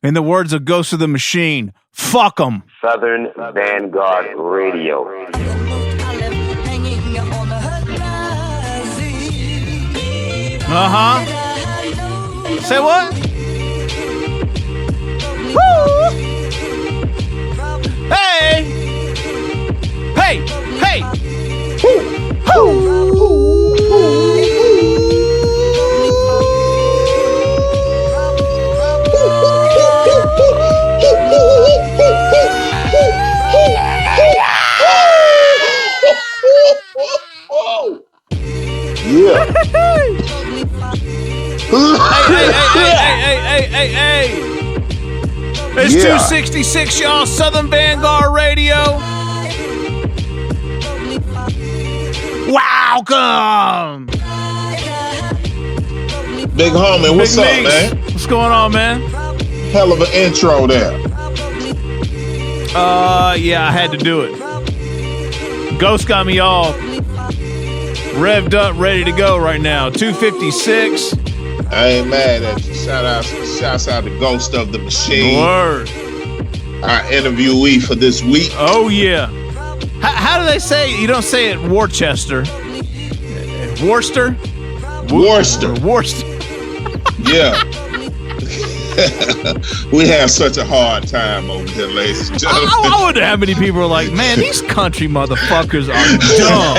In the words of Ghost of the Machine, fuck them. Southern Vanguard Radio. Uh-huh. Say what? Woo! Hey! Hey! Hey! Woo! Yeah. Hey. It's 266, y'all. Southern Vanguard Radio. Welcome. Big homie, what's up, Meeks, man? What's going on, man? Hell of an intro there. Yeah, I had to do it. Ghost got me all revved up, ready to go right now. 256. I ain't mad at you. Shouts out to Ghost of the Machine. Word. Our interviewee for this week. Oh, yeah. How do they say it? You don't say it Worcester. Worcester? Worcester. Yeah. We have such a hard time over here, ladies and gentlemen. I wonder how many people are like, man, these country motherfuckers are dumb.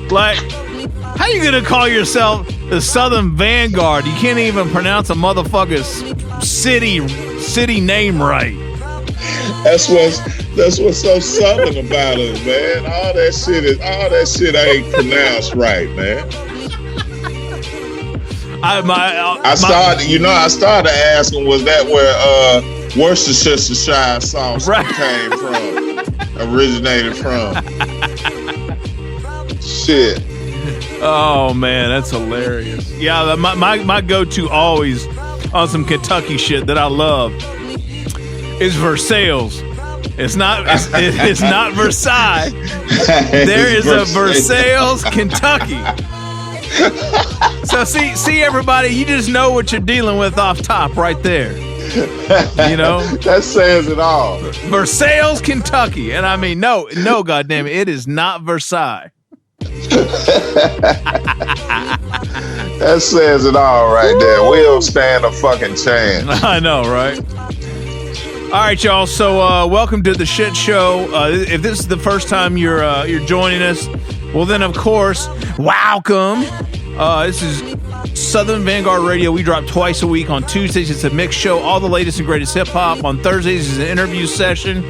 Like, how you gonna call yourself the Southern Vanguard? You can't even pronounce a motherfucker's city name right. That's what's so southern about us, man. All that shit ain't pronounced right, man. I started asking, was that where Worcestershire sauce came from, originated from? Shit. Oh man, that's hilarious. Yeah, my go-to always on some Kentucky shit that I love is Versailles. It's not Versailles. There is a Versailles, Kentucky. So see everybody, you just know what you're dealing with off top right there. You know? That says it all. Versailles, Kentucky. And I mean, no, goddamn it is not Versailles. That says it all right there. We don't stand a fucking chance. I know, right? All right, y'all. So welcome to the shit show. If this is the first time you're joining us, well then of course, welcome. This is Southern Vanguard Radio. We drop twice a week. On Tuesdays, it's a mixed show. All the latest and greatest hip hop. On Thursdays, is an interview session.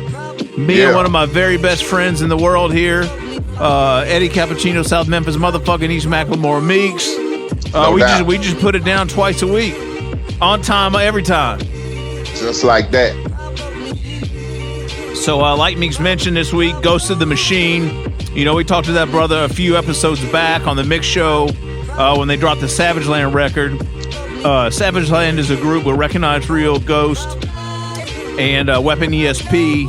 Me and one of my very best friends in the world here, Eddie Cappuccino, South Memphis, motherfucking East Macklemore, Meeks. We just put it down twice a week, on time, every time. Just like that. So, like Meeks mentioned this week, Ghost of the Machine. You know, we talked to that brother a few episodes back on the Mix Show when they dropped the SAVAGELAND record. SAVAGELAND is a group with RECKONIZE Real, Ghost, and Weapon ESP.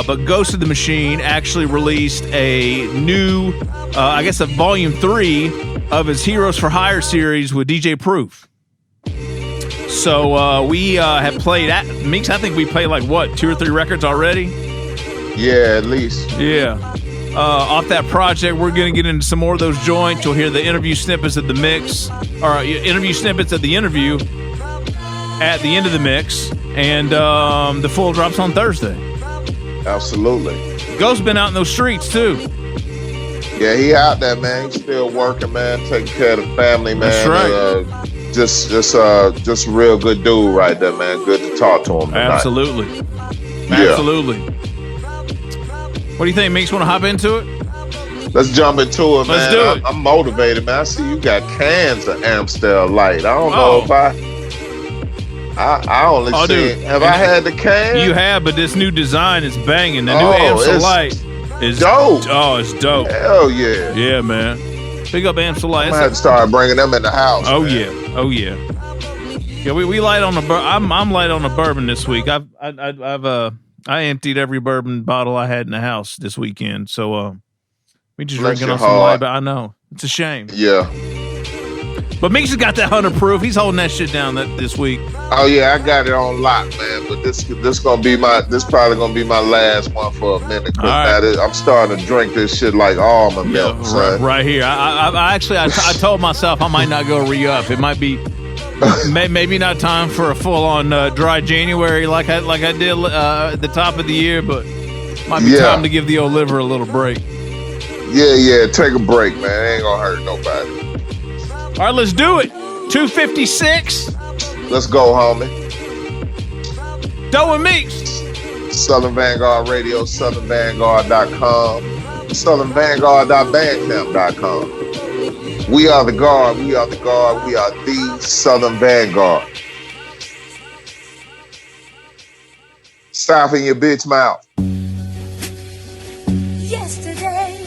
But Ghost of the Machine actually released a new, I guess a volume 3 of his Heroes for Hire series with DJ Proof. So we have played at Meeks. I think we played like what, 2 or 3 records already. Yeah, at least. Yeah. Off that project, we're gonna get into some more of those joints. You'll hear the interview snippets of the mix, or interview snippets of the interview at the end of the mix, and the full drops on Thursday. Absolutely. Ghost's been out in those streets too. Yeah, he out there, man. He's still working, man, taking care of the family, man. That's right. Just a real good dude right there, man. Good to talk to him tonight. Absolutely. Yeah. Absolutely. What do you think, Meeks? Want to hop into it? Let's jump into it, man. Let's do it. I'm motivated, man. I see you got cans of Amstel Light. I don't know if I only see. Dude. Have I had the can? You have, but this new design is banging. The new Amstel Light is dope. Oh, it's dope. Hell yeah. Yeah, man. Big up Amstel Light. I'm gonna have to start bringing them in the house. Oh man. yeah. Oh yeah. Yeah, we light on the I'm light on the bourbon this week. I emptied every bourbon bottle I had in the house this weekend. So we just drinking on some light, but I know it's a shame. Yeah. But Meeks has got that 100 proof. He's holding that shit down this week. Oh yeah, I got it on lock, man. But this probably gonna be my last one for a minute. Right. I'm starting to drink this shit like almond milk. Right here. I told myself I might not go re-up. It might be maybe not time for a full-on dry January like I did at the top of the year, but might be time to give the old liver a little break. Yeah. Take a break, man. It ain't gonna hurt nobody. All right, let's do it. 256. Let's go, homie. Doe and Meeks. Southern Vanguard Radio, SouthernVanguard.com, SouthernVanguard.bandcamp.com. We are the guard. We are the guard. We are the Southern Vanguard. Stop in your bitch mouth. Yesterday,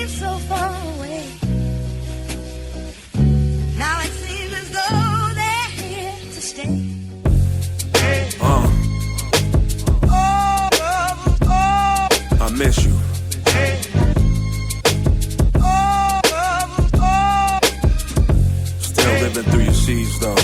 so far away. Now it seems as though they're here to stay. I miss you. Still living through your seas though.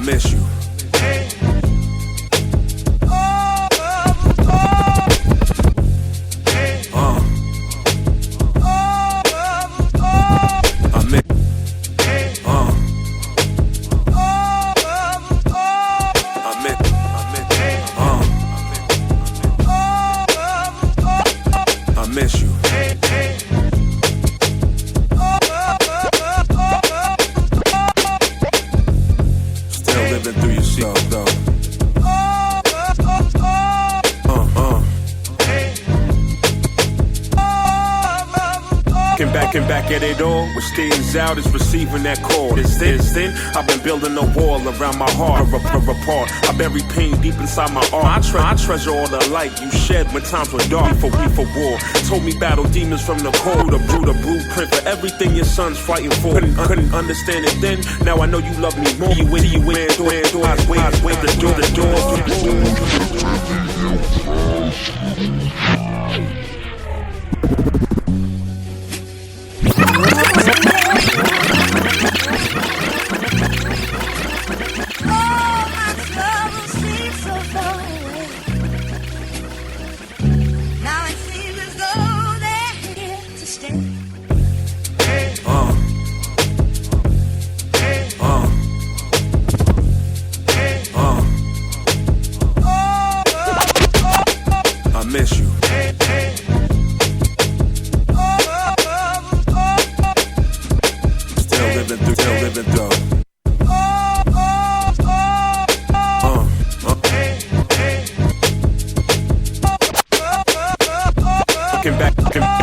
Miss you. I miss you. Through your seat, though. Back at it all, what stays out is receiving that call. Since then, I've been building a wall around my heart. Apart. I bury pain deep inside my art. I treasure all the light you shed when times were dark. For war, told me battle demons from the core. The blueprint for everything your son's fighting for. Couldn't understand it then. Now I know you love me more. You win, eyes wait the door. I miss you. Still living through.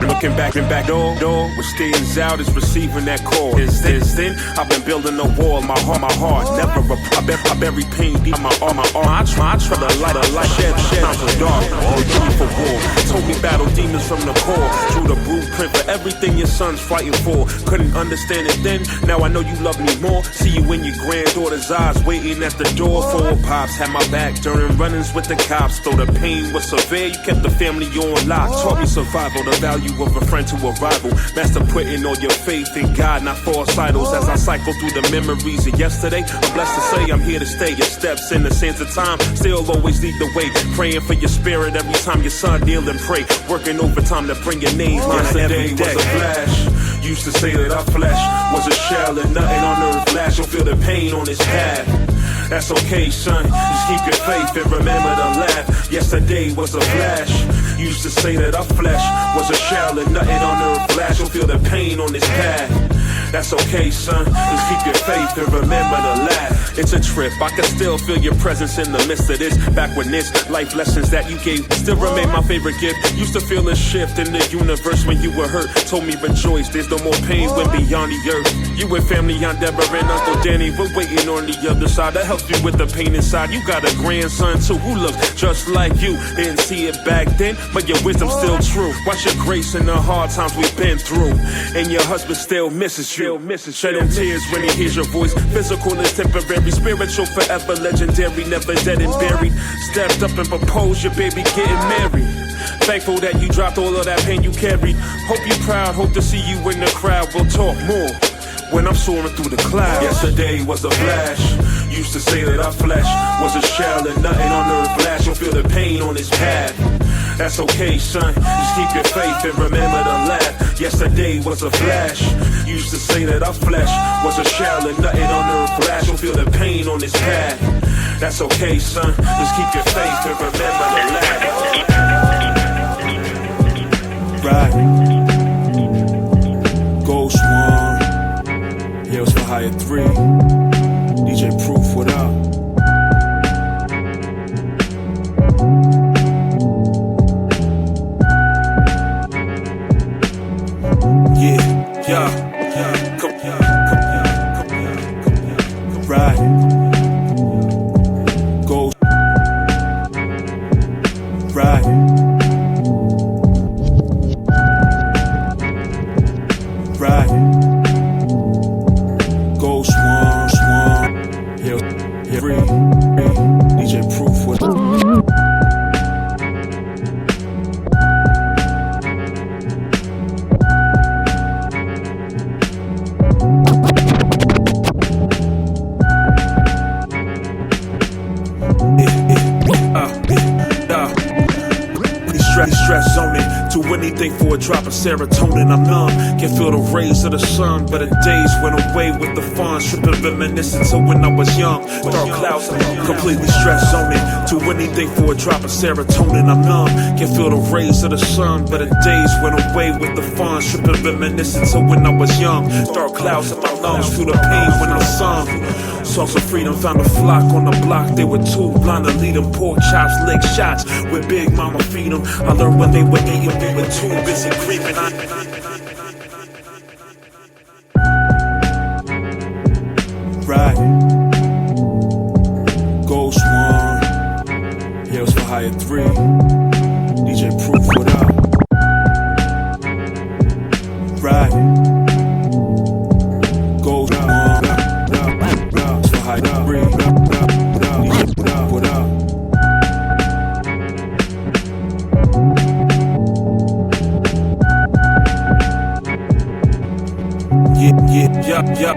Looking back, door, what stays out is receiving that call. Since then, I've been building a wall, my heart, never I bury pain deep in my arm. I try to light a light, shed times of dark, for war. Told me battle demons from the core, drew the blueprint for everything your son's fighting for. Couldn't understand it then, now I know you love me more. See you in your granddaughter's eyes, waiting at the door. 4 pops had my back during run-ins with the cops. Though the pain was severe, you kept the family on lock. Taught me survival, the value of a friend to a rival. Master putting all your faith in God, not false idols. As I cycle through the memories of yesterday, I'm blessed to say I'm here to stay. Your steps in the sands of time still always lead the way. Praying for your spirit every time your son kneel and pray. Working overtime to bring your name. Yesterday was a flash. Used to say that our flesh was a shell and nothing on earth lasts. You'll feel the pain on this path. That's okay, son. Just keep your faith and remember to laugh. Yesterday was a flash. Used to say that our flesh was a shell and nothing on earth lasts. You'll feel the pain on this path. That's okay, son. Just keep your faith and remember to laugh. It's a trip, I can still feel your presence in the midst of this backwardness. Life lessons that you gave still remain my favorite gift. Used to feel a shift in the universe when you were hurt. Told me rejoice, there's no more pain when beyond the earth. You and family Aunt Deborah and Uncle Danny were waiting on the other side to help you with the pain inside. You got a grandson too who looks just like you. Didn't see it back then, but your wisdom's still true. Watch your grace in the hard times we've been through. And your husband still misses you. Shedding tears when he hears your voice. Physical is temporary, spiritual forever, legendary, never dead and buried. Stepped up and proposed, your baby getting married. Thankful that you dropped all of that pain you carried. Hope you proud, hope to see you in the crowd. We'll talk more when I'm soaring through the clouds. Yesterday was a flash. Used to say that our flesh was a shell and nothing on earth lasts. You'll feel the pain on this path. That's okay, son. Just keep your faith and remember to laugh. Yesterday was a flash. Used to say that our flesh was a shell and nothing on earth lasts. You'll feel the pain on this path. That's okay, son. Just keep your faith and remember to laugh. Right. Ghost One. Yeah, it was for Higher 3. DJ Proof, what up? Yeah. Right. Go. Right. Right. Go swan. Yeah. Free. DJ Proof. What? Stress on it, do anything for a drop of serotonin. I'm numb, can feel the rays of the sun, but the days went away with the fun. Tripping reminiscence of when I was young. Dark clouds, completely stressed on it. Do anything for a drop of serotonin. I'm numb, can feel the rays of the sun, but the days went away with the fun. Tripping reminiscence of when I was young. Dark clouds in my lungs, feel the pain when I sung. Songs of freedom, found a flock on the block. They were too blind to lead them. Pork chops, leg shots, with Big Mama feed them. I learned when they were eating, we were too busy creeping. Right. Ghost One. Yeah, it was for Higher 3. DJ Proof, what up? Right. Ghost One. It's for Higher 3. DJ Proof, what up? Yeah.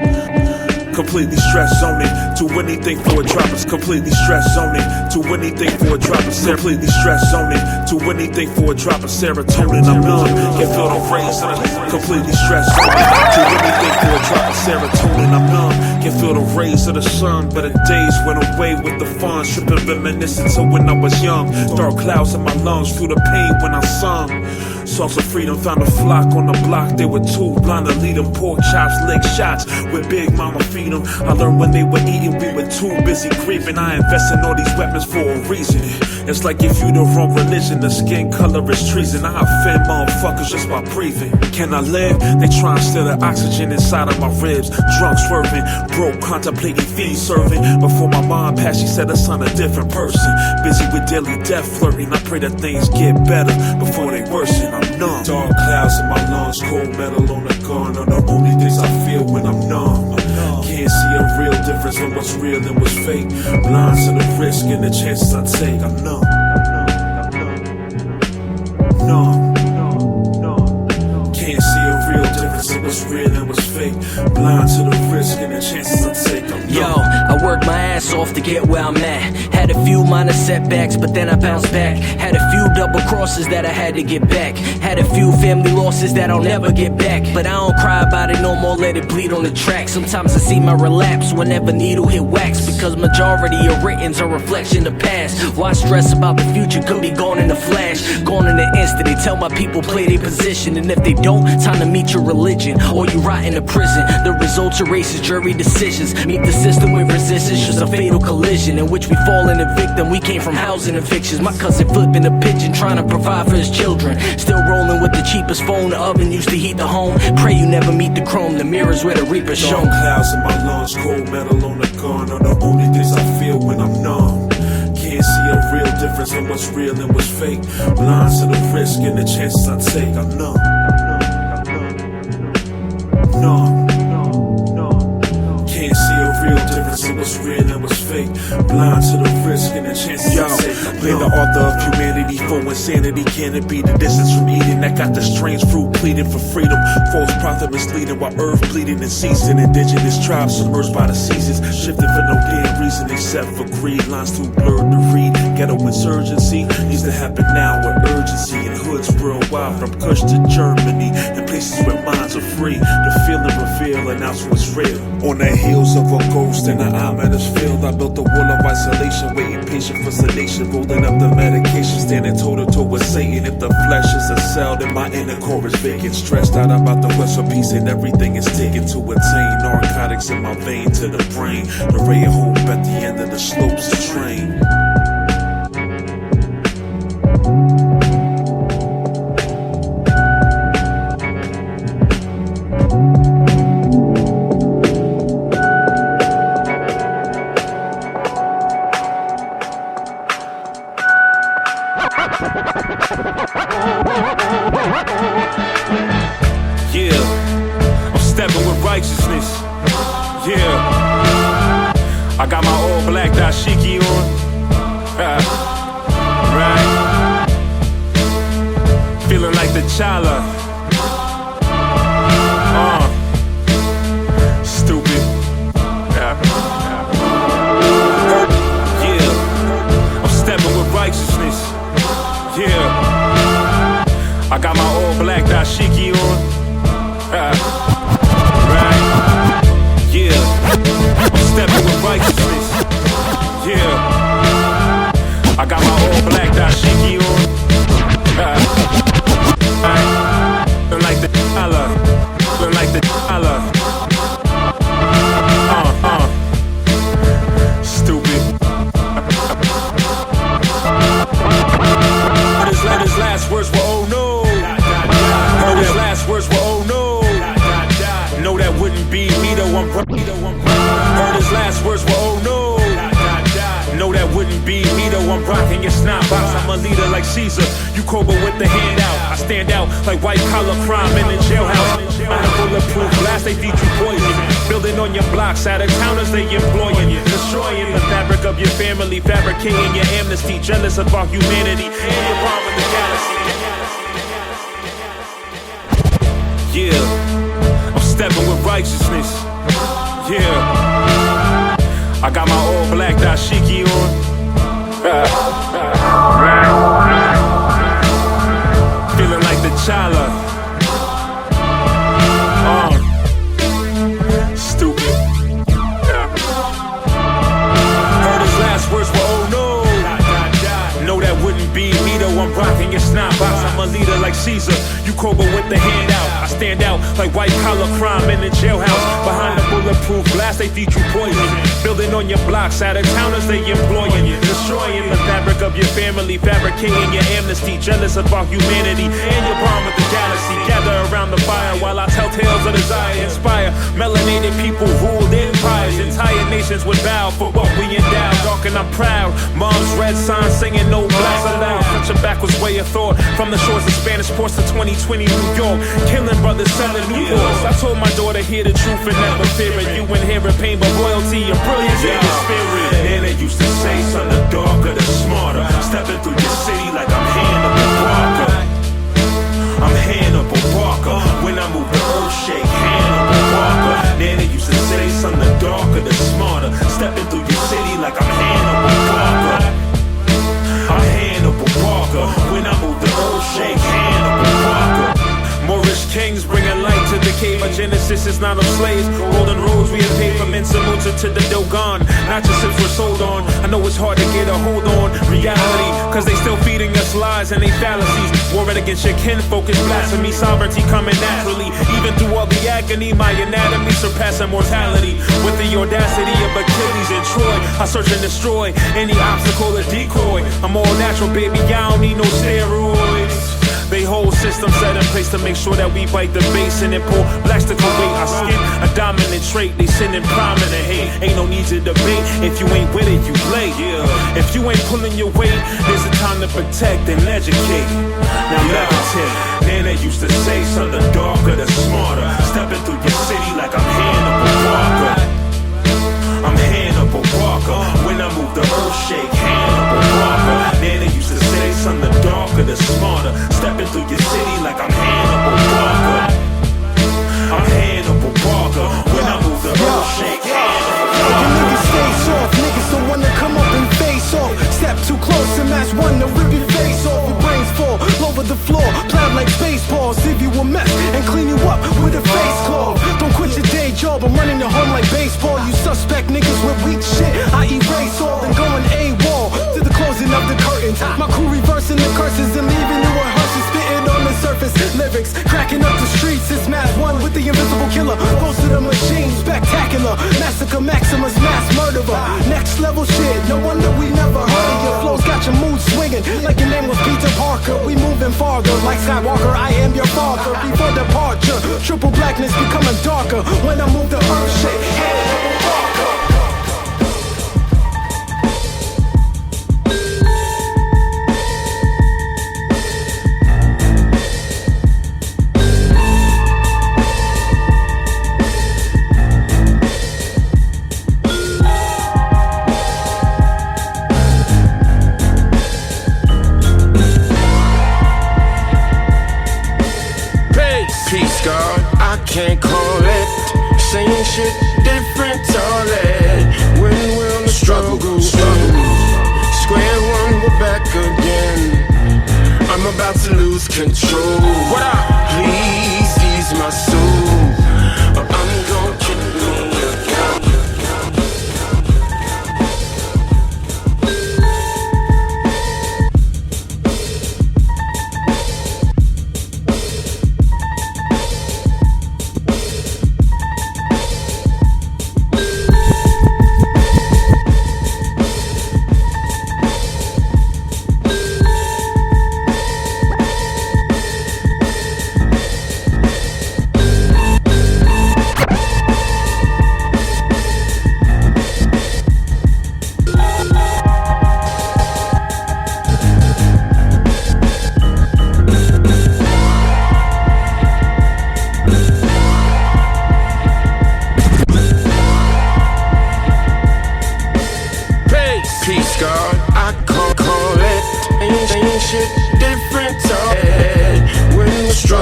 Completely stressed on it. Do anything for a drop of completely stressed on it. Do anything for a drop of completely stressed on it. Do anything for a drop of serotonin. I'm numb, can feel the rays of the completely stressed on it. Do anything for a drop of serotonin. I'm numb, can feel the rays of the sun, but the days went away with the fun. Tripping reminiscence of when I was young. Dark clouds in my lungs, feel the pain when I sung. Songs of freedom, found a flock on the block. They were too blind to lead them. Pork chops, leg shots, with Big Mama feed them. I learned when they were eating, we were too busy grieving. I invest in all these weapons for a reason. It's like if you the wrong religion, the skin color is treason. I offend motherfuckers just by breathing. Can I live? They try and steal the oxygen inside of my ribs. Drunk swerving, broke contemplating feed serving. Before my mom passed, she said her son a different person. Busy with daily death flirting. I pray that things get better before they worsen. I'm numb. Dark clouds in my lungs, cold metal on the gun are the only things I feel when I'm numb. Can't see a real difference in what's real and what's fake. Blind to the risk and the chances I take. I'm numb. Can't see a real difference in what's real and what's fake. Blind to the risk and the chances I take. I'm numb. Yo, I work my ass off to get where I'm at. Had a few minor setbacks, but then I bounced back. Had a few double crosses that I had to get back. Had a few family losses that I'll never get back. But I don't cry about it no more, let it bleed on the track. Sometimes I see my relapse whenever needle hit wax, because majority of written's a reflection of past. Why stress about the future, could be gone in a flash, gone in an instant. They tell my people play their position, and if they don't, time to meet your religion, or you rot in a prison. The results are racist jury decisions. Meet the system with resistance, just a fatal collision in which we fall in a victim. We came from housing evictions. My cousin flipping a pigeon, trying to provide for his children. Still rolling with the cheapest phone. The oven used to heat the home. Pray you never meet the chrome. The mirrors where the reaper's shown. Dark clouds in my lungs, cold metal on the gun are the only things I feel when I'm numb. Can't see a real difference in what's real and what's fake. Blind to the risk and the chances I take. I'm numb. Can't see a real difference in what's real and what's fake. Blind to the risk and the chances I take. Play the author of humanity for insanity. Can it be the distance from Eden that got the strange fruit pleading for freedom? False prophet misleading while earth bleeding in season. Indigenous tribes submerged by the seasons, shifting for no damn reason except for greed. Lines too blurred to read. Ghetto insurgency needs to happen now with urgency. In hoods worldwide, from Kush to Germany, in places where minds are free. The feeling reveal and that's what's real. On the heels of a ghost in the ominous field, I built a wall of isolation, waiting patient for sedation, rolling up the medication, standing toe to toe with Satan. If the flesh is a cell, then my inner core is vacant. Stressed out about the quest for peace and everything is taken to attain. Narcotics in my vein to the brain. The ray of hope at the end of the slopes of train. Yeah, I'm stepping with righteousness. Yeah, I got my all black dashiki on. Right, feeling like the Chala. Stupid. Yeah, I'm stepping with righteousness. Yeah, I got my all black dashiki on. Right, yeah, I'm stepping with righteousness. Yeah, I got my all black dashiki on. Right, feeling like the dollar, feeling like the dollar. Stupid. Heard his last words were oh no. Heard his last words were oh no. No, that wouldn't be me though, I'm right. Heard his last words were oh no. No, that wouldn't be me though, I'm rocking your snot box. I'm a leader like Caesar, you Cobra with the handout. I stand out like white collar crime in the jailhouse. On a bulletproof glass, they feed you poison. Building on your blocks, out of towners they employing. Destroying the fabric of your family, fabricating your amnesty. Jealous about humanity and your bomb with the galaxy. Yeah, I'm stepping with righteousness. Yeah, I got my all black dashiki on. Feeling like the Chala. Stupid. Heard his last words were oh no. No, that wouldn't be me though, I'm rocking your snot box. I'm a leader like Caesar, you Cobra with the handout. I stand out like white collar crime in the jailhouse. Behind the bulletproof glass, they feed you poison. Building on your blocks, out of towners they employing. Destroying the fabric of your family, fabricating your amnesty. Jealous about humanity and your bomb with the galaxy. Gather around the fire while I tell tales of desire. Inspire melanated people, ruled empires. Entire nations would bow for what we endow. Dark and I'm proud, mom's red sign singing no blacks allowed. Such a backwards way of thought. From the shores of Spanish ports to 2020 New York, killing brothers selling Newports. I told my daughter hear the truth and never fear it. You inherit pain but royalty and brilliance in your spirit. And they used to say son the darker the smarter. Stepping through your city like I'm Hannibal Barker. I'm Hannibal Barker. When I move the earth shake Hannibal Barker. Then they used to say son the darker the smarter. Stepping through your city not of slaves. Golden roads we have paid from Insamuta to the Dogon. Not just since we're sold on. I know it's hard to get a hold on reality, cause they still feeding us lies and they fallacies. War against your kinfolk is blasphemy. Sovereignty coming naturally. Even through all the agony, my anatomy surpassing mortality. With the audacity of Achilles and Troy, I search and destroy any obstacle or decoy. I'm all natural, baby, I don't need no steroids. They whole system set in place to make sure that we bite the base and then pull blacks to Kuwait. Our skin, a dominant trait, they sending prominent hate. Ain't no need to debate, if you ain't with it, you late. If you ain't pulling your weight, there's a time to protect and educate. Now levitate, Nana used to say, son, the darker, the smarter. Stepping through your city like I'm Hannibal Walker. I'm Hannibal Walker. When I move the earth shake, Hannibal Walker. Nana used to say, son, the darker, the smarter. Stepping through your city like I'm Hannibal Walker. I'm Hannibal Walker. When I move the earth shake, Hannibal Walker. Niggas stay soft, niggas don't wanna come up and face off. Step too close and match one to rip your face off. Your brains fall over the floor, plowed like baseballs. Give you a mess and clean you up with a face cloth. Don't quit your day job, I'm running your home like baseball. You suspect niggas with weak shit, I erase all and going AWOL to the closing of the curtains. My crew reversing the curses and leaving you a hearse spitting on the surface. Lyrics cracking up the streets, it's Mass One with the invisible killer. Close to the machine, spectacular. Massacre Maximus, mass murderer. Next level shit, no wonder we never heard of your flows. Got your mood swinging like your name was Peter Parker. We moving farther like Skywalker, I am your father. Before departure, triple blackness becoming darker. When I move the earth shit, Hannibal Walker. Can't call it same shit, different toilet. When will the struggle square one, we're back again. I'm about to lose control. What up? Please ease my soul, or I'm gonna kill me again.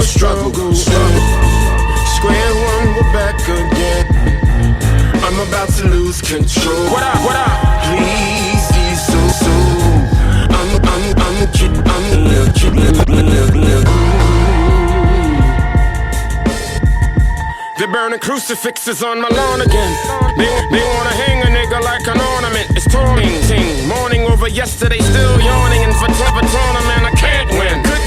Struggle, square one, we're back again. I'm about to lose control. What up? Please, ease so. I'm a kid. They're burning crucifixes on my lawn again. They wanna hang a nigga like an ornament. It's tormenting. Morning over yesterday, still yawning. And for tournament, I can't win. Good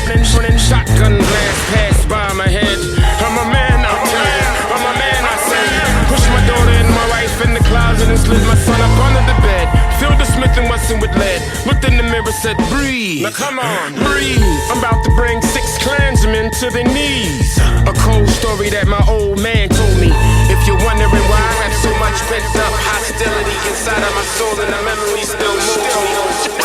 shotgun blast passed by my head. I'm a man out there. I'm a man, I said. Pushed my daughter and my wife in the closet and slid my son up under the bed. Filled the Smith & Wesson with lead. Looked in the mirror, said, breathe. Now come on, breathe. I'm about to bring 6 Klansmen to their knees. A cold story that my old man told me. If you're wondering why I have so much pent up hostility inside of my soul, and the memory still moves me.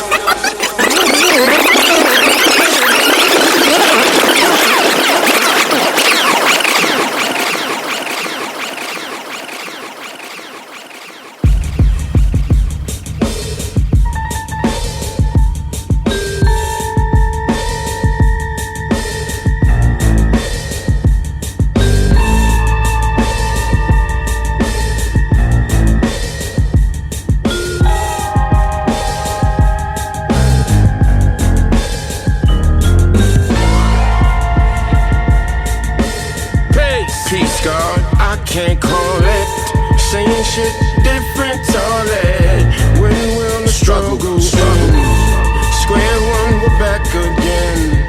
struggle. Square one, we're back again.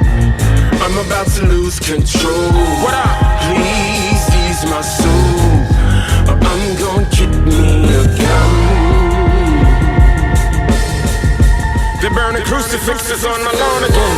I'm about to lose control. What up? Please ease my soul, or I'm gon' kick me again. They're burning crucifixes on my lawn again.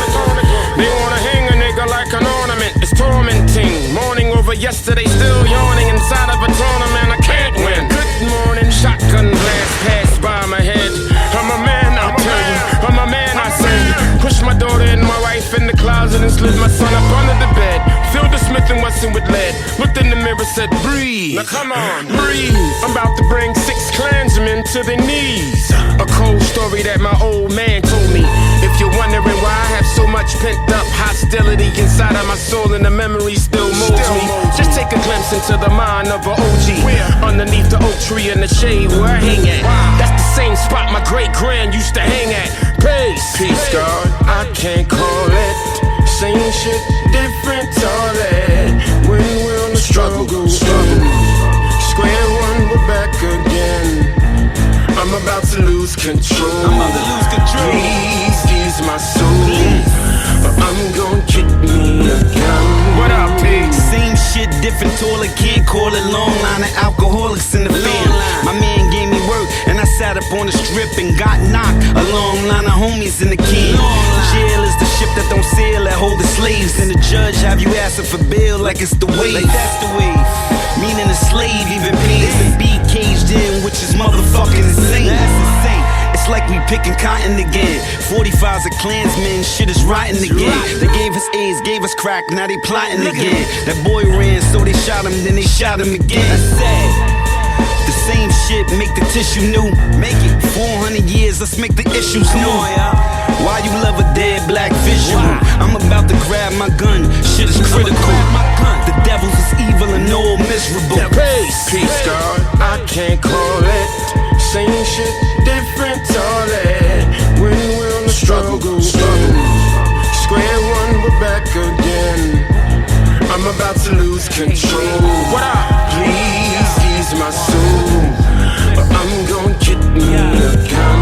They wanna hang a nigga like an ornament. It's tormenting. Morning over yesterday, still yawning inside of a tournament. I can't win. Good morning, shotgun blast passed by my head. I'm a man, I tell you. I'm a man, I say. Pushed my daughter and my wife in the closet and slid my son up under the bed. Filled the Smith & Wesson with lead. Looked in the mirror, said, breathe. Now come on, breathe. I'm about to bring 6 Klansmen to their knees. A cold story that my old man told me. If you're wondering why I have so much pent up hostility inside of my soul and the memory still molds me, just take a glimpse into the mind of an OG. Underneath the oak tree in the shade where I hang at. That's the same spot my great-grand used to hang at. Peace, God, I can't call it. Same shit, different toilet. When we're on the struggle. Square one, we're back again. I'm about to lose control. Please ease my soul, or I'm gon' kick me again. What up, Pete? Same shit, different toilet. Can't call it long line of alcoholics in the fam. My man gave me work, and I sat up on the strip and got knocked. A long line of homies in the can. Jail is the ship that don't sail, that hold the slaves. And the judge have you asking for bail like it's the wave. Like that's the wave. Meaning the slave even pays to be caged in, which is motherfucking insane. That's insane. It's like we picking cotton again. 45's a Klansman, shit is rotten again. They gave us AIDS, gave us crack, now they plotting again. That boy ran, so they shot him, then they shot him again. That's sad. The same shit, make the tissue new. Make it 400 years, let's make the issues new. Why you love a dead black visual? I'm about to grab my gun, shit is critical. The devils is evil and all miserable. Peace, God, I can't call it. Same shit, different toilet. When we're on the struggle. Square one, we're back again. I'm about to lose control. What up? Please ease my soul, or I'm gon' kick me again.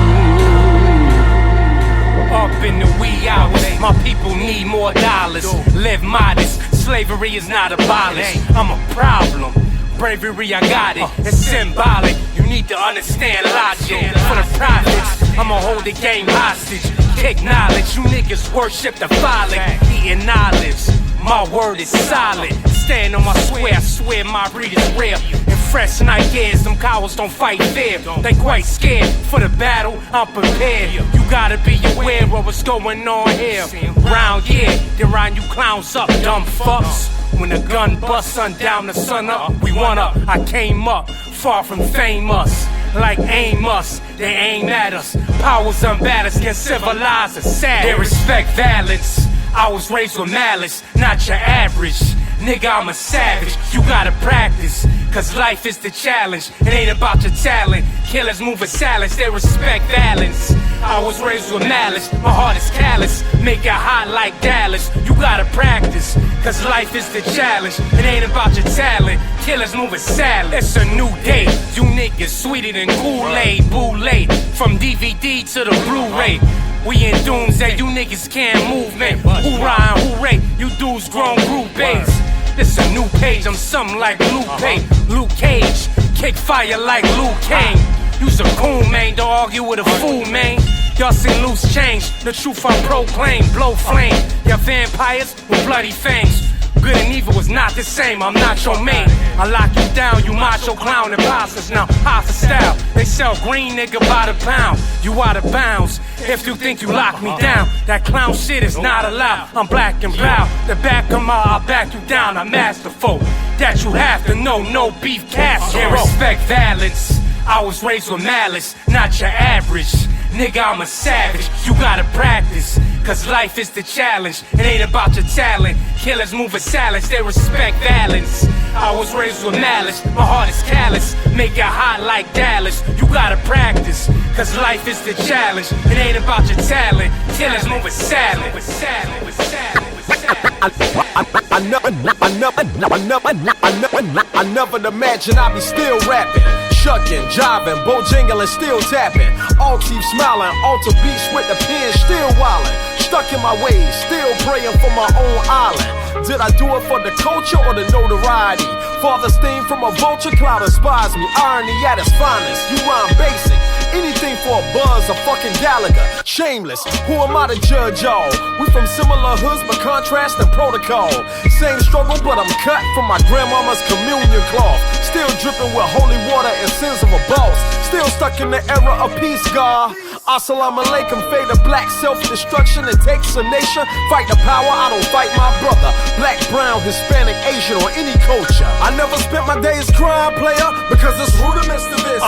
Up in the wee hours, my people need more dollars. Live modest, slavery is not abolished. I'm a problem. Bravery, I got it. It's symbolic. You need to understand logic. For the profits, I'ma hold the game hostage. Kick knowledge, you niggas worship the phallic. Eating olives, my word is solid. Stand on my square, I swear my breed is rare. And fresh night airs, them cowards don't fight fair. They quite scared. For the battle, I'm prepared. You gotta be aware of what's going on here. Round here, they round you clowns up, dumb fucks. When the gun busts, sundown to sun up, we won up. I came up, far from famous. Like Amos, they aim at us. Powers unbalanced can civilize us. Sad. They respect violence. I was raised with malice, not your average. Nigga, I'm a savage. You gotta practice, cause life is the challenge. It ain't about your talent. Killers move with silence, they respect balance. I was raised with malice, my heart is callous. Make it hot like Dallas. You gotta practice, cause life is the challenge. It ain't about your talent. Killers move with silence. It's a new day. You niggas sweeter than Kool-Aid, Boulay. From DVD to the Blu-ray. We in doomsday, you niggas can't move, man. Hoorah and hooray, you dudes grown groupies. This a new page, I'm something like Luke Cage. Kick fire like Luke Kane. You's a coon, man, don't argue with a fool, man. Y'all seen loose change, the truth I proclaim. Blow flame, y'all vampires with bloody fangs. Good and evil is not the same, I'm not your main. I lock you down, you macho clown imposters. Now, hostile style, they sell green nigga by the pound. You out of bounds, if you think you lock me down. That clown shit is not allowed, I'm black and proud. The back of my, I'll back you down, I'm masterful. That you have to know, no beef casserole. Can't respect violence, I was raised with malice, not your average. Nigga, I'm a savage, you gotta practice, cause life is the challenge. It ain't about your talent. Killers move with silence, they respect violence. I was raised with malice, my heart is callous. Make it hot like Dallas. You gotta practice, cause life is the challenge. It ain't about your talent. Killers move with silence. I never imagined I'd be still rapping, shucking, jiving, bojangling, still tapping. All teeth smiling, altar beats with the pen, still wildin'. Stuck in my ways, still praying for my own island. Did I do it for the culture or the notoriety? Father's theme from a vulture cloud inspires me. Irony at its finest, you rhyme basic. Anything for a buzz, a fucking Gallagher. Shameless, who am I to judge y'all? We from similar hoods, but contrast and protocol. Same struggle, but I'm cut from my grandmama's communion cloth. Still dripping with holy water and sins of a boss. Still stuck in the era of peace, God. Assalamu alaikum, fade of black self-destruction. It takes a nation, fight the power, I don't fight my brother. Black, brown, Hispanic, Asian, or any culture. I never spent my days crying, player, because it's rudiments to this.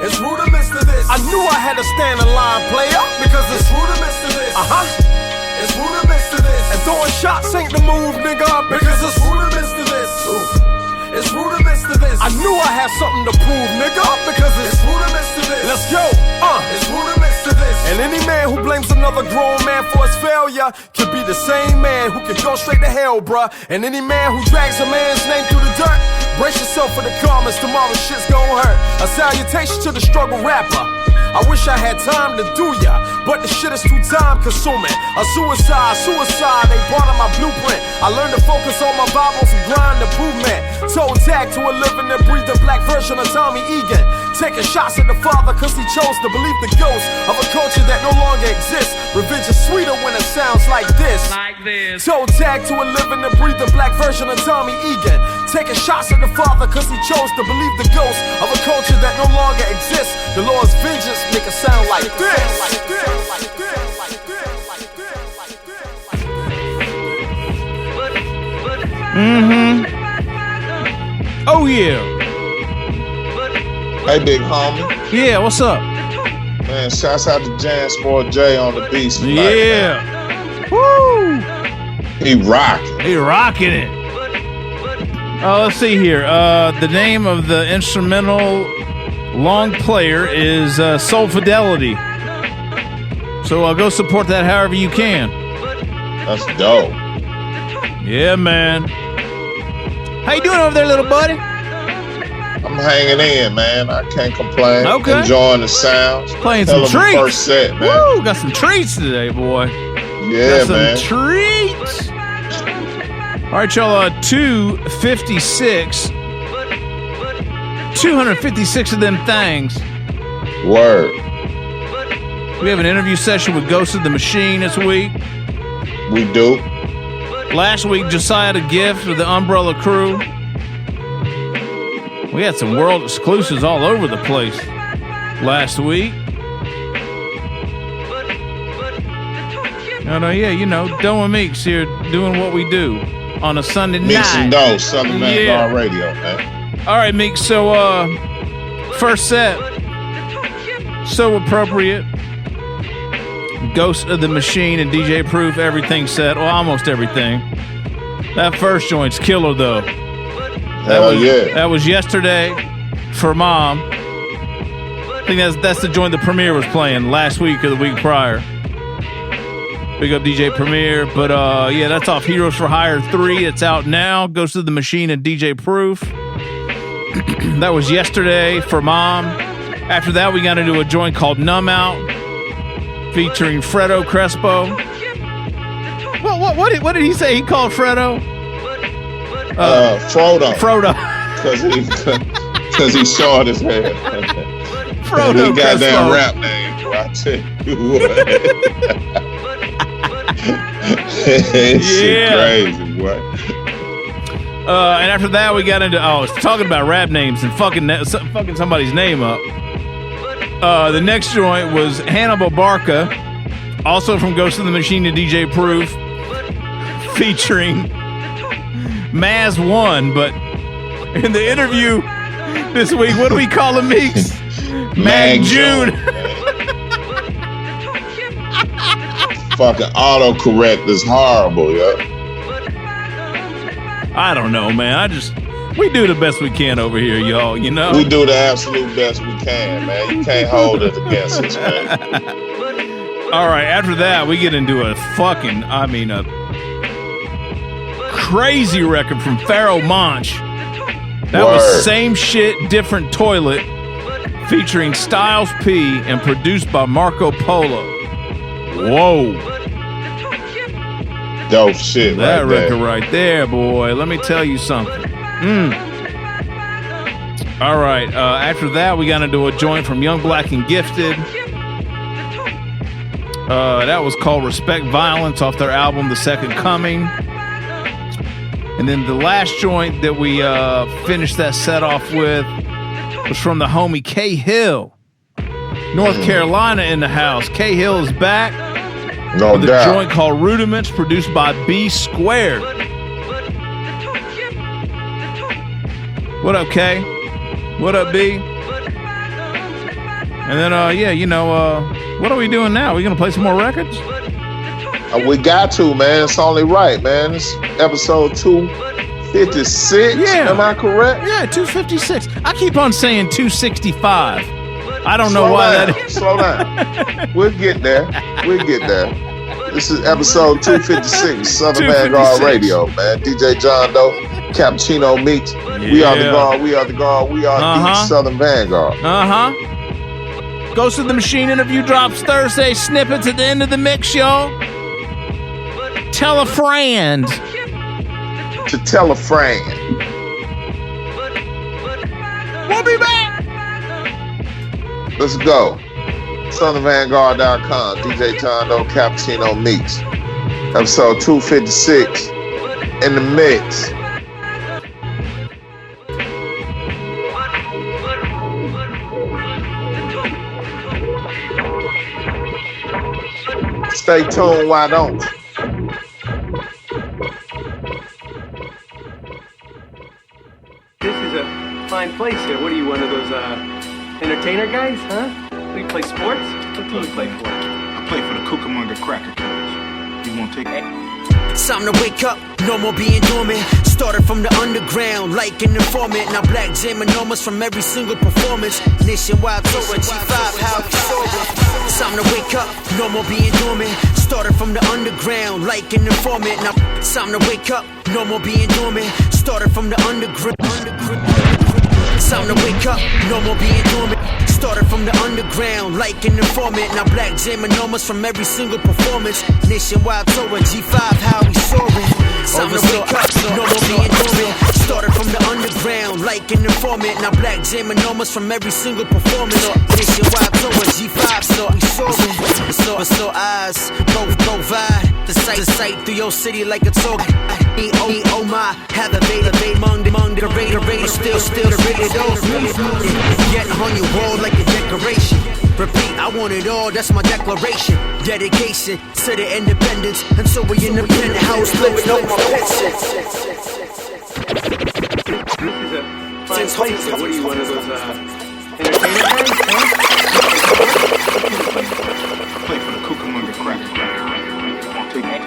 It's rudiments to this. I knew I had to stand in line, player, because it's rudiments to this. It's rudiments to this. And throwing shots ain't the move, nigga, because it's rudiments to this. It's rudiments to this. I knew I had something to prove, nigga, because it's rudiments to this. Let's go. It's rudiments to this. And any man who blames another grown man for his failure can be the same man who can go straight to hell, bruh. And any man who drags a man's name through the dirt, brace yourself for the comments, tomorrow shit's gon' hurt. A salutation to the struggle rapper. I wish I had time to do ya, but the shit is too time consuming. A suicide, they part of my blueprint. I learned to focus on my Bibles and grind improvement. Toe tag to a living and breathing black version of Tommy Egan. Taking shots at the father cause he chose to believe the ghost of a culture that no longer exists. Revenge is sweeter when it sounds like this. Toe tag to a living and breathing black version of Tommy Egan. Taking shots at the father cause he chose to believe the ghost of a culture that no longer exists. The Lord's vengeance make it sound like this. Oh yeah. Hey, big homie. Yeah, what's up? Man, shouts out to Jan Sport J on the beats tonight. Yeah. Man. Woo. He rocking. He rocking it. Let's see here. The name of the instrumental long player is Soul Fidelity. So go support that however you can. That's dope. Yeah, man. How you doing over there, little buddy? I'm hanging in, man. I can't complain. Okay. Enjoying the sounds. Playing some treats. First set, man. Woo, got some treats today, boy. Yeah, got some man. treats. All right, y'all. 256. 256 of them things. Word. We have an interview session with Ghost of the Machine this week. We do. Last week, Josiah had a gift for the Umbrella Crew. We had some world exclusives all over the place last week. Oh, no, yeah, you know, Doe and Meeks here doing what we do on a Sunday night. Meeks and Doe, Southern Vanguard Yeah. Radio, man. All right, Meeks, so first set, so appropriate. Ghost of the Machine and DJ Proof, everything set. Well, almost everything. That first joint's killer, though. That was yesterday for Mom. I think that's the joint the Premier was playing last week or the week prior. Big up DJ Premier. But yeah, that's off Heroes for Hire 3. It's out now. Ghost of the Machine and DJ Proof. That was yesterday for Mom. After that, we got into a joint called Numb Out, featuring Fredo Crespo. What did he say? He called Fredo? Frodo. Because he's short as hell. Frodo He got that Crespo. rap name, boy, I tell you what. Shit crazy, boy. And after that, we got into talking about rap names and fucking somebody's name up. The next joint was Hannibal Barca, also from Ghost of the Machine and DJ Proof, featuring Maz One. But in the interview this week, what do we call him, Meeks? Mag June. Fucking autocorrect is horrible, yo. I don't know, man. We do the best we can over here, y'all, you know? We do the absolute best we can, man. You can't hold it against us, man. All right, after that, we get into a crazy record from Pharaoh Monch. That was Same Shit, Different Toilet, featuring Styles P and produced by Marco Polo. Whoa. Dope shit. That right record there. right there, boy. Let me tell you something. All right. After that, we got into a joint from Young Black and Gifted. That was called Respect Violence off their album The Second Coming. And then the last joint that we finished that set off with was from the homie K Hill. North Carolina in the house. K Hill is back. No with doubt. a joint called Rudiments, produced by B Squared. What up, K? What up, B? And then, what are we doing now? We gonna play some more records? We got to, man. It's only right, man. It's episode 256. Yeah. Am I correct? Yeah, 256. I keep on saying 265. I don't know why that is. Slow down. We'll get there. This is episode 256, Southern Vanguard Radio, man. DJ John Doe, Cappuccino Meeks. We are the guard. We are the guard. We are the Southern Vanguard. Ghost of the Machine interview drops Thursday. Snippets at the end of the mix, y'all. Tell a friend. To tell a friend. We'll be back. Let's go. SouthernVanguard.com. DJ John Doe, Cappuccino Meeks. Episode 256 in the mix. Stay tuned, why don't you? This is a fine place here. What are you, one of those entertainer guys, huh? Do you play sports? What do you play for? I play for the Cucamonga Cracker Killers. You won't take it? It's time to wake up, no more being dormant. Started from the underground, like an informant. Now black jam enormous from every single performance. Nationwide tour, G5, how we soaring. It's time to wake up, no more being dormant. Started from the underground, like an informant. Now it's time to wake up, no more being dormant. Started from the underground. It's time to wake up, no more being dormant. Started from the underground, like an informant. Now black jam enormous from every single performance. Nationwide tour, G5, how we soaring. Time to wake up, no more being dormant. Started from the underground, like an informant. Now black jam enormous from every single performance. Nationwide tour, G5, so we soaring. So eyes, both provide the sight through your city like a tour. Oh my, have a beta among the radar, still the rated off. Get on your wall like a decoration. Repeat, I want it all, that's my declaration. Dedication to the independence. Until we in the penthouse, living on my pension. This is a fine place here. What are you, one of those entertainer guys, huh? I play for the Cucamonga Cracker Killers. You won't take it?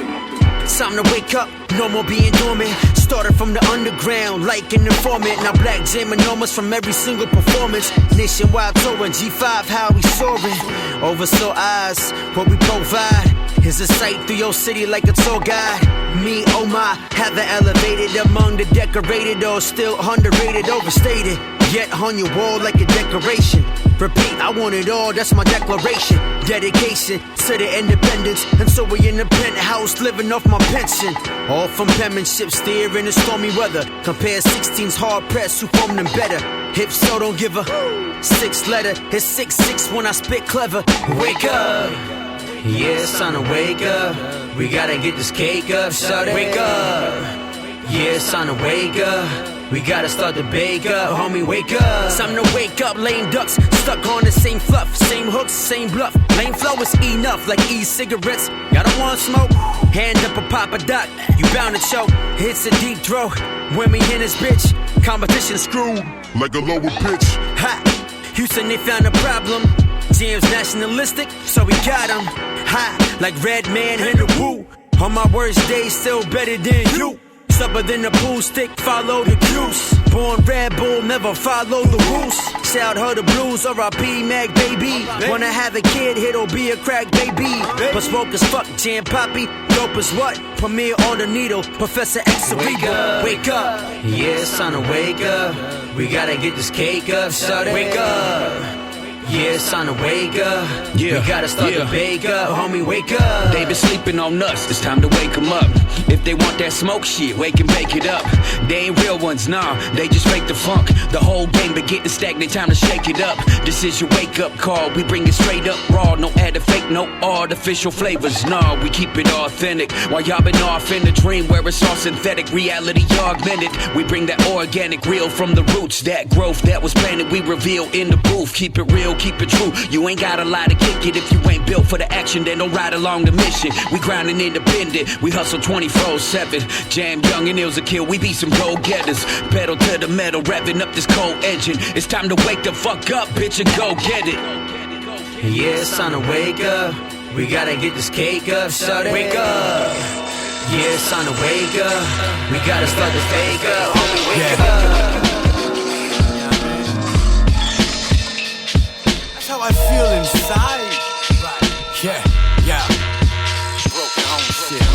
It's time to wake up, no more being dormant. Started from the underground, like an informant. Now black jam enormous from every single performance. Nationwide tour, G5, how we soaring. Oversaw eyes, what we provide is a sight through your city like a tour guide. Me, oh my, have the elevated among the decorated, or still underrated, overstated. Yet on your wall like a decoration. Repeat, I want it all, that's my declaration. Dedication to the independence. Until we in the penthouse, living off my pension. All from penmanship, steering in stormy weather. Compare 16's hard press, who form them better. Hip so don't give a 6 letter. It's 6-6 when I spit clever. Wake up, yeah, it's time to wake up. We gotta get this cake up, shout it. Wake up, yeah, it's time to wake up. We gotta start the bake up, homie, wake up. It's time to wake up, lame ducks, stuck on the same fluff, same hooks, same bluff. Lame flow is enough, like e-cigarettes. Y'all don't want smoke? Hand up a pop a dot, you bound to choke. Hits a deep throat, when we in this bitch. Competition screwed, like a lower pitch. Ha! Houston, they found a problem. Jam's nationalistic, so we got him. Ha! Like Red Man in the woo. On my worst day, still better than you. Stubber than a pool stick, follow the juice. Born Red Bull, never follow the rules. Shout her the blues, R.I.P. Mac baby. Wanna have a kid, it'll be a crack baby. But smoke as fuck, jam poppy. Dope as what? Premiere on the needle, Professor X Cerebral. Wake up, yeah, it's time to wake up. We gotta get this cake up, shut it. Wake up. Yeah, it's time to wake up. Yeah, we gotta start the bake up, homie, wake up. They been sleeping on us, it's time to wake them up. If they want that smoke shit, wake and bake it up. They ain't real ones, nah, they just fake the funk. The whole game been getting stagnant, time to shake it up. This is your wake up call, we bring it straight up raw. No added fake, no artificial flavors, nah, we keep it authentic. While y'all been off in the dream where it's all synthetic, reality augmented. We bring that organic, real from the roots. That growth that was planted, we reveal in the booth. Keep it real, keep it true. You ain't gotta lie to kick it. If you ain't built for the action, then don't ride along the mission. We grinding independent, we hustle 24/7. Jam young and ills a kill, we be some go-getters. Pedal to the metal, revving up this cold engine. It's time to wake the fuck up, bitch, and go get it. Yeah, it's time to wake up. We gotta get this cake up, shut it. Wake up. Yeah, it's time to wake up. We gotta start this bake up, homie, wake up. How I feel inside. Yeah, yeah. Broken home shit.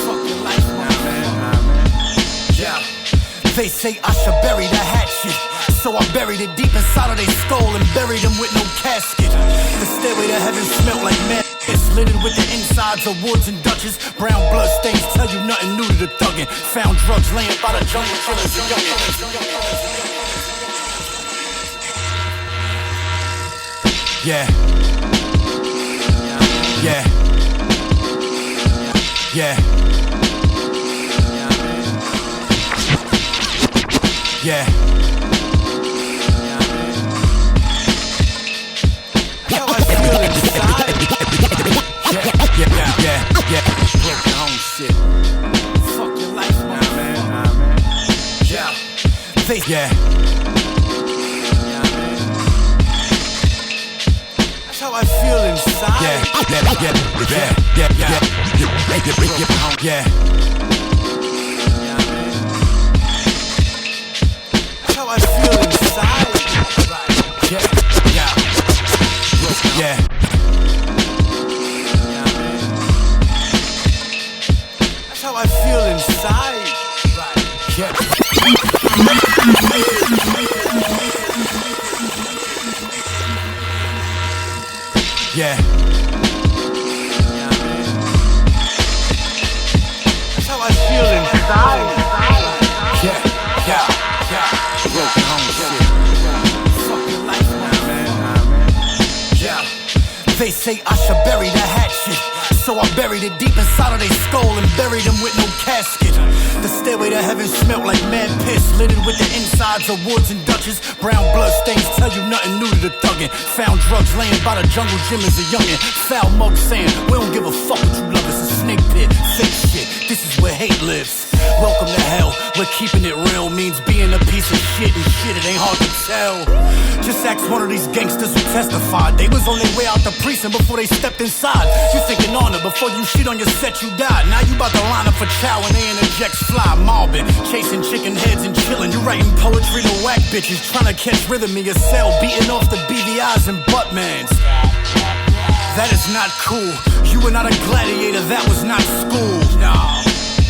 Fuck your life, man. Yeah. They say I should bury the hatchet, so I buried it deep inside of their skull and buried them with no casket. The stairway to heaven smelt like man. It's littered with the insides of woods and Dutches. Brown blood stains tell you nothing new to the thuggin'. Found drugs laying by the jungle killers and youngin'. Yeah. Yeah. Yeah. Yeah. How I feel inside. Yeah. Broken home shit. Fuck your life, man. Yeah. Yeah. How I feel inside. Yeah. How I feel inside. Yeah. How I feel inside. Yeah. That's how I feel inside. Yeah. Broken home shit. Fuck your life, man. Yeah. They say I should bury the hatchet, so I buried it deep inside of their skull and buried them with no casket. The stairway to heaven smelt like mad piss, littered with the insides of woods and Dutches. Brown blood stains tell you nothing new to the thuggin'. Found drugs laying by the jungle gym as a youngin'. Foul mugs saying, we don't give a fuck what you love, it's a snake pit. Fake shit, this is where hate lives. Welcome to hell, where keeping it real means being a piece of shit, and shit, it ain't hard to tell. Just ask one of these gangsters who testified. They was on their way out the precinct before they stepped inside. You thinking honor, before you shit on your set you died. Now you about to line up for chow and they interjects fly. Mobbing, chasing chicken heads and chilling. You writing poetry to whack bitches, trying to catch rhythm in your cell, beating off the BVIs and buttmans. That is not cool. You were not a gladiator, that was not school. Nah.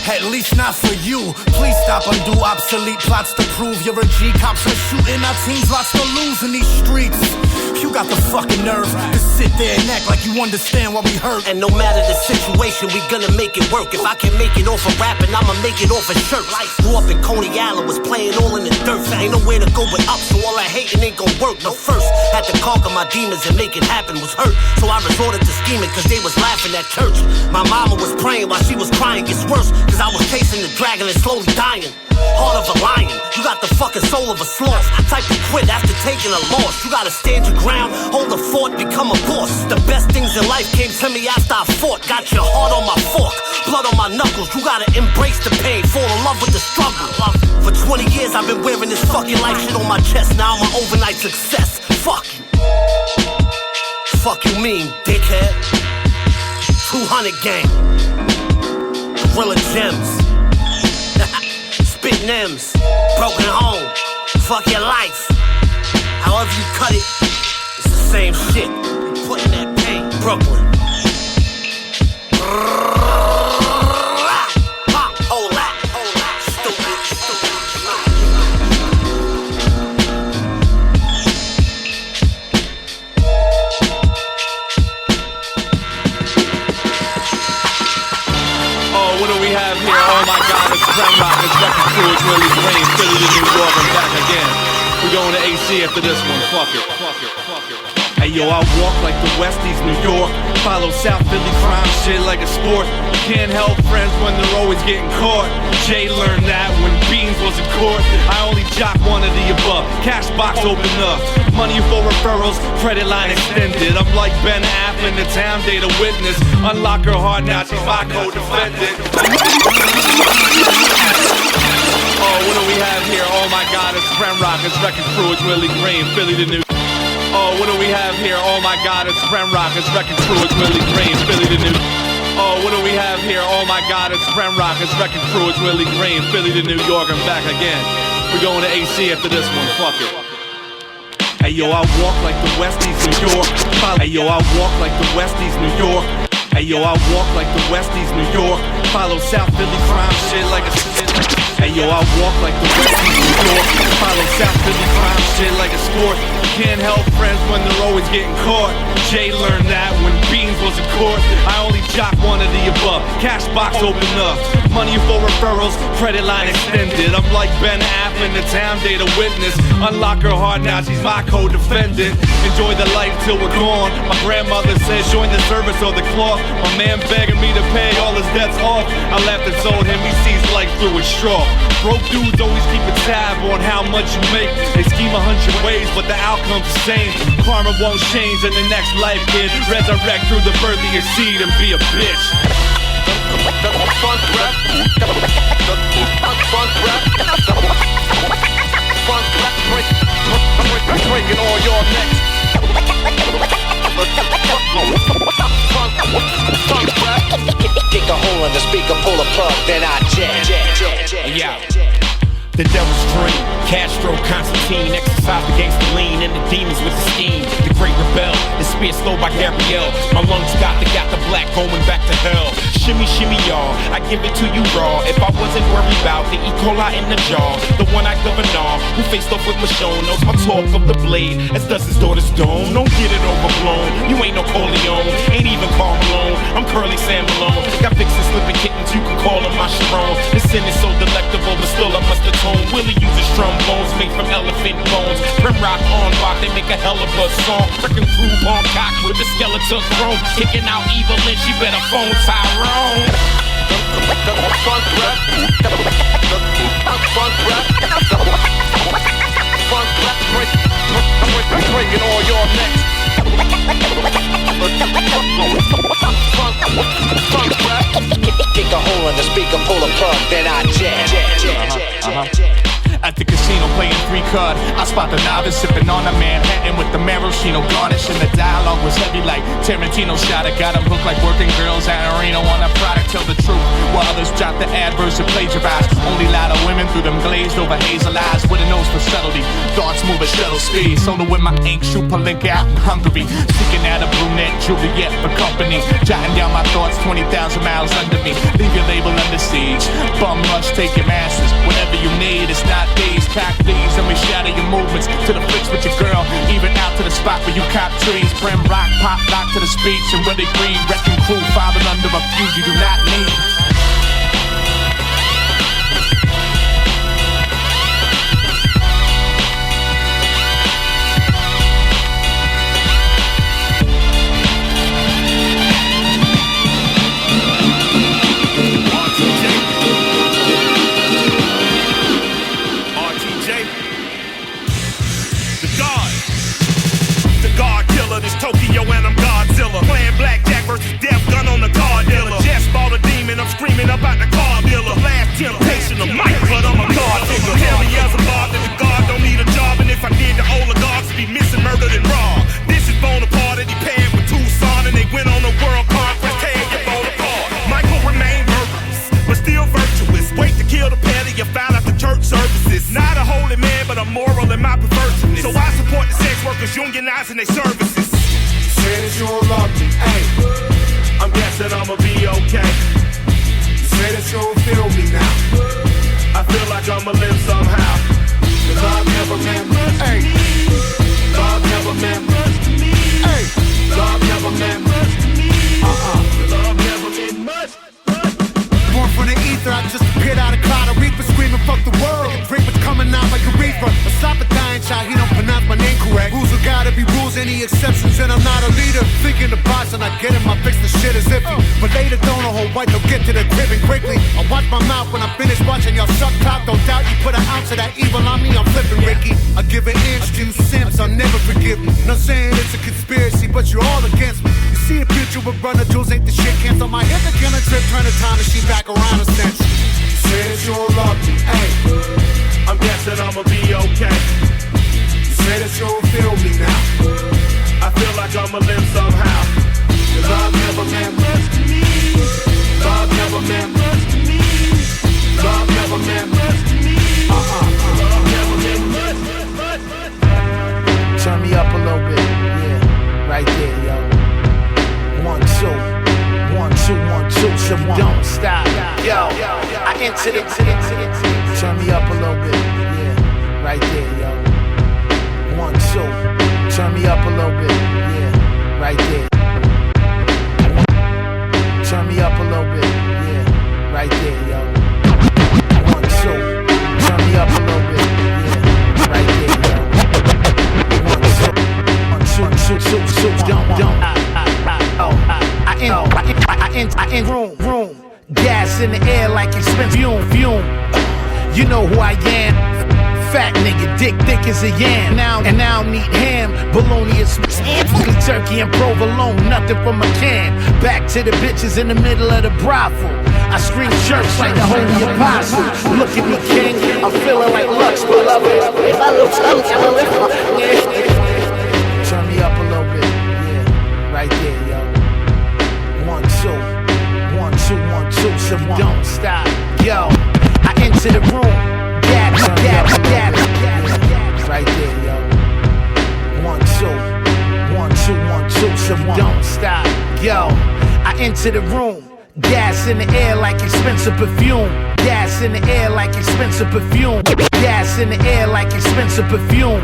At least not for you. Please stop, undo obsolete plots to prove you're a G. Cops are shooting our teams, lots to lose in these streets. You got the fucking nerve to sit there and act like you understand why we hurt. And no matter the situation, we gonna make it work. If I can make it off of rapping, I'ma make it off of shirts. Grew up in Coney Island, was playing all in the dirt. Ain't nowhere to go but up, so all that hating ain't gon' work. But first, had to conquer my demons and make it happen. Was hurt, so I resorted to scheming cause they was laughing at church. My mama was praying while she was crying. Gets worse, cause I was chasing the dragon and slowly dying. Heart of a lion, you got the fucking soul of a sloth. Type to quit after taking a loss. You gotta stand your ground, hold the fort, become a boss. The best things in life came to me after I fought. Got your heart on my fork, blood on my knuckles. You gotta embrace the pain, fall in love with the struggle. For 20 years I've been wearing this fucking life shit on my chest. Now I'm an overnight success. Fuck you. Fuck you mean, dickhead. 200 gang, Gorilla Gems. Spitting M's, broken home, fuck your life. However you cut it, it's the same shit. Putting that pain, Brooklyn. What do we have here? Oh my God, it's Rock, it's Record Crew, it's Willie Green, Philly to New York, I'm back again. We're going to AC after this one, fuck it. Hey yo, I walk like the Westies, New York. Follow South Philly crime shit like a sport. You can't help friends when they're always getting caught. Jay learned that when Beans was in court. I only jock one of the above. Cash box open up. Money for referrals, credit line extended. I'm like Ben Affleck, the town data witness. Unlock her heart, now she's my co-defendant. Oh, what do we have here? Oh my God, it's Rock, it's Record Crew, it's Willie Green, Philly to New. Oh, what do we have here? Oh my God, it's Rock, it's Record Crew, it's Willie Green, Philly to New. Oh, what do we have here? Oh my God, it's Rock, it's Record Crew, it's Willie Green, Philly to New York, I'm back again. We're going to AC after this one, fuck it. Hey yo, I walk like the Westies, New York. Hey yo, I walk like the Westies, New York. Hey yo, I walk like the Westies, New York. Follow South Philly crime shit like a Hey yo, I walk like the Westies, New York. Follow South Philly crime shit like a sport. You can't help friends when they're always getting caught. Jay learned that when Beans was in court. I only jock one of the above. Cash box open up. Money for referrals, credit line extended. I'm like Ben Affleck, the town data witness. Unlock her heart, now she's my co-defendant. Enjoy the life till we're gone. My grandmother says join the service of the cloth. My man begging me to pay all his debts off. I laughed and told him he sees life through a straw. Broke dudes always keep a tab on how much you make. They scheme 100 ways, but the outcome's the same. Karma won't change in the next life, kid. Resurrect through the birth of your seed and be a bitch. Funk rap. Breaking all your necks. Kick a hole in the speaker, pull a plug, then I jam. Yeah. The devil's dream, Castro, Constantine, exercise against the lean and the demons with the scheme. The great rebel, the spear slow by Gabrielle. My lungs got the black going back to hell. Shimmy, shimmy, y'all, I give it to you raw. If I wasn't worried about the E. coli in the jaw, the one I govern on, who faced off with Michonne, knows my talk of the blade, as does his daughter's dome. Don't get it overblown, you ain't no Corleone, ain't even Karl Malone. I'm Curly Sam Malone, got vixen slipping kittens, you can call him my Sharon. The sin is so delectable, but still I must atone. Willie uses trombones made from elephant bones. Prim rock on rock, they make a hell of a song. Frickin' groove on cock with the skeleton throne. Kicking out evil and she better phone Tyrone. Funk rap. Funk rap. Funk rap. Breaking all your necks. Funk rap. Kick a hole in the speaker, pull a plug, then I jam. At the casino playing 3-card, I spot the novice sipping on a Manhattan with the maraschino garnish, and the dialogue was heavy like Tarantino shot it. Got him hooked like working girls at Reno on a product. Tell the truth while others jot the adverse and plagiarize. Only lie to women through them glazed over hazel eyes with a nose for subtlety. Thoughts move at shuttle speed. Solo with my ink, shoot Palinka out in Hungary. Seeking out a brunette Juliet for company. Jotting down my thoughts 20,000 miles under me. Leave your label under siege. Bum rush, take your masters. Whatever you need, it's not these, cock these, and we shadow your movements to the flicks with your girl, even out to the spot where you cop trees. Brim rock, pop lock to the speech, and Willie Green, wrecking crew, falling under a few you do not need. Tokyo and I'm Godzilla. Playing blackjack versus death gun on the car dealer. Just bought a demon, I'm business. So I support the sex workers unionizing their services. Say that you don't love me, hey. I'm guessing I'ma be okay. You say that you don't feel me now. I feel like I'ma live somehow. The love never meant much to me. Love never meant much to me. Hey, love never meant much to me. Love never meant much. Born from the ether, I just appeared out of cloud of reaper, screaming fuck the world. Drink was coming out like a reefer. A stop a dying child, he don't pronounce my name correct. Rules will gotta be rules, any exceptions, and I'm not a leader. Thinking the boss and I get in my fix, the shit is iffy. But later don't a whole white, they'll get to the crib and quickly. I watch my mouth when I finish watching y'all suck cock. Don't doubt you put an ounce of that evil on me, I'm flipping Ricky. I give an inch to you simps, I'll never forgive you. Not saying it's a conspiracy, but you're all against me. You see a future with runner jewels, ain't the shit cancel my head again a trip, turn the time machine back around a sense. Say that you don't love me, hey. I'm guessing I'ma be okay. You say that you don't feel me now. I feel like I'ma live somehow. The love never meant much to me. Love never meant much to me. Love never meant much to me. Love never meant much. Turn me up a little bit, yeah, right there, yo. 1, 2, 1, 2, 1, 2, so we don't stop. Yo, I enter the turn me up a little bit, yeah, right there, yo. 1, 2, turn me up a little bit, yeah, right there. Turn me up a little bit, yeah, right there, yo. 1, 2, turn me up a little bit, yeah, right there, yo. 1, 2, 1, 2, 2, don't. I in room. Gas in the air like expensive fume. You know who I am. Fat nigga, dick thick as a yam. Now need ham, bologna is turkey and provolone, nothing from a can. Back to the bitches in the middle of the brothel. I scream church like the holy apostle. Look at me, king, I'm feeling like Lux, beloved. If I look turn me up a little bit, yeah, right there, yo. 1, 2, 1, 2, 1, 2, so we don't stop. Yo, I enter the room, gas, right there, yo. 1, 2, 1, 2, 1, 2, so we don't stop. Yo, I enter the room, gas in the air like expensive perfume. Gas in the air like expensive perfume. Gas in the air like expensive perfume.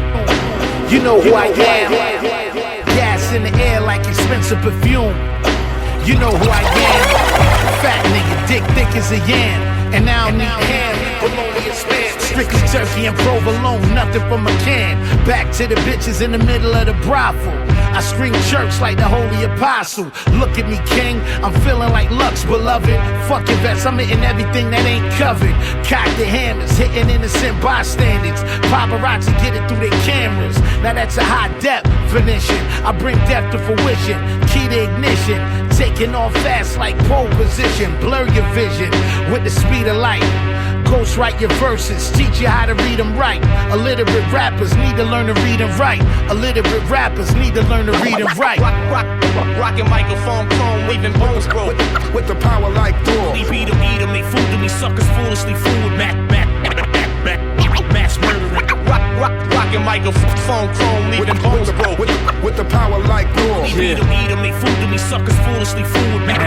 You know who I am. Gas in the air like expensive perfume. You know who I am. Fat nigga, dick thick as a yam. And now need ham, bologna and spam. Strictly turkey and provolone, nothing from a can. Back to the bitches in the middle of the brothel. I scream church like the holy apostle. Look at me, king, I'm feeling like Lux, beloved. Fuck your vest, I'm hitting everything that ain't covered. Cock the hammers, hitting innocent bystanders. Paparazzi get it through their cameras. Now that's a high definition. I bring death to fruition. Key to ignition. Taking off fast like pole position. Blur your vision with the speed of light. Ghostwrite your verses, teach you how to read them right. Illiterate rappers need to learn to read and write. Illiterate rappers need to learn to read and write. Rockin' microphone, chrome, waving bones, bro. With the power like Thor. They beat 'em, they fool to me, suckers foolishly fool with mass murdering. Rockin' microphone, chrome, leaving bones, bro. With the power like Thor. They beat 'em, they fool to me, suckers foolishly fool with mass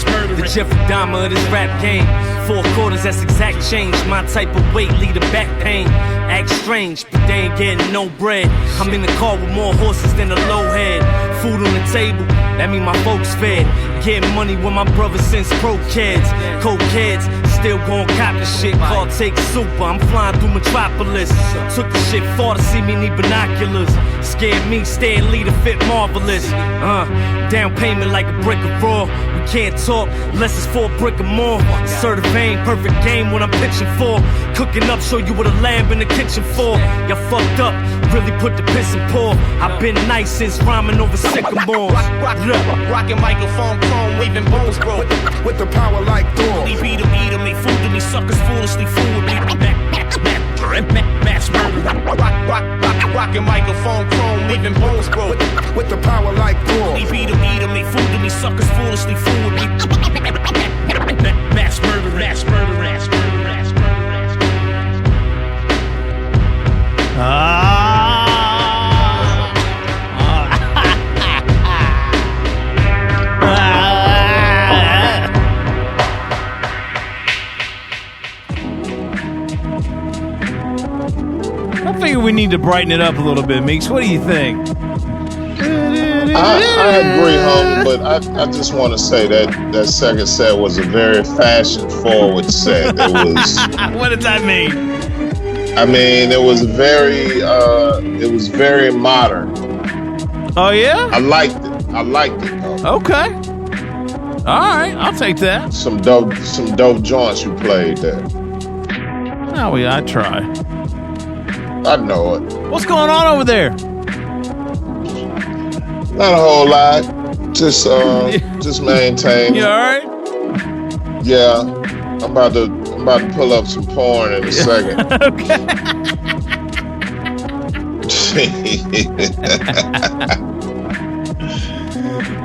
murdering. The Jeffrey Dahmer of this rap game. 4 quarters, that's exact change. My type of weight lead to back pain. Act strange, but they ain't getting no bread. I'm in the car with more horses than a low head. Food on the table, that mean my folks fed. Getting money with my brother since pro kids. Coke kids, still gon' cop the shit. Car take super, I'm flying through Metropolis. Took the shit far to see me need binoculars. Scared me, staring leader fit marvelous. Down payment like a brick of raw. We can't talk unless it's for a brick or more. Certified perfect game when I'm pitching for. Cooking up, show you what a lamb in the kitchen for. Y'all fucked up, really put the piss and pour. I've been nice since rhyming over sycamores. Rockin' microphone, chrome, waving bones, bro. With the power like Thor. They beat 'em, they fool to me, suckers foolishly fool with me. Mass murder. Rockin' microphone, chrome, waving bones, bro. With the power like Thor. They beat 'em, they fool to me, suckers foolishly fool with me. Mass murder, mass murder, mass murder, mass murder, mass murder. I figure we need to brighten it up a little bit, Meeks. What do you think? I agree, homie, but I just want to say that second set was a very fashion-forward set. It was. What does that mean? I mean, it was very modern. Oh yeah? I liked it. Though. Okay. All right, I'll take that. Some dope joints you played there. Oh yeah, I try. I know it. What's going on over there? Not a whole lot. Just maintain. You all right? Yeah. I'm about to pull up some porn in a second. Okay.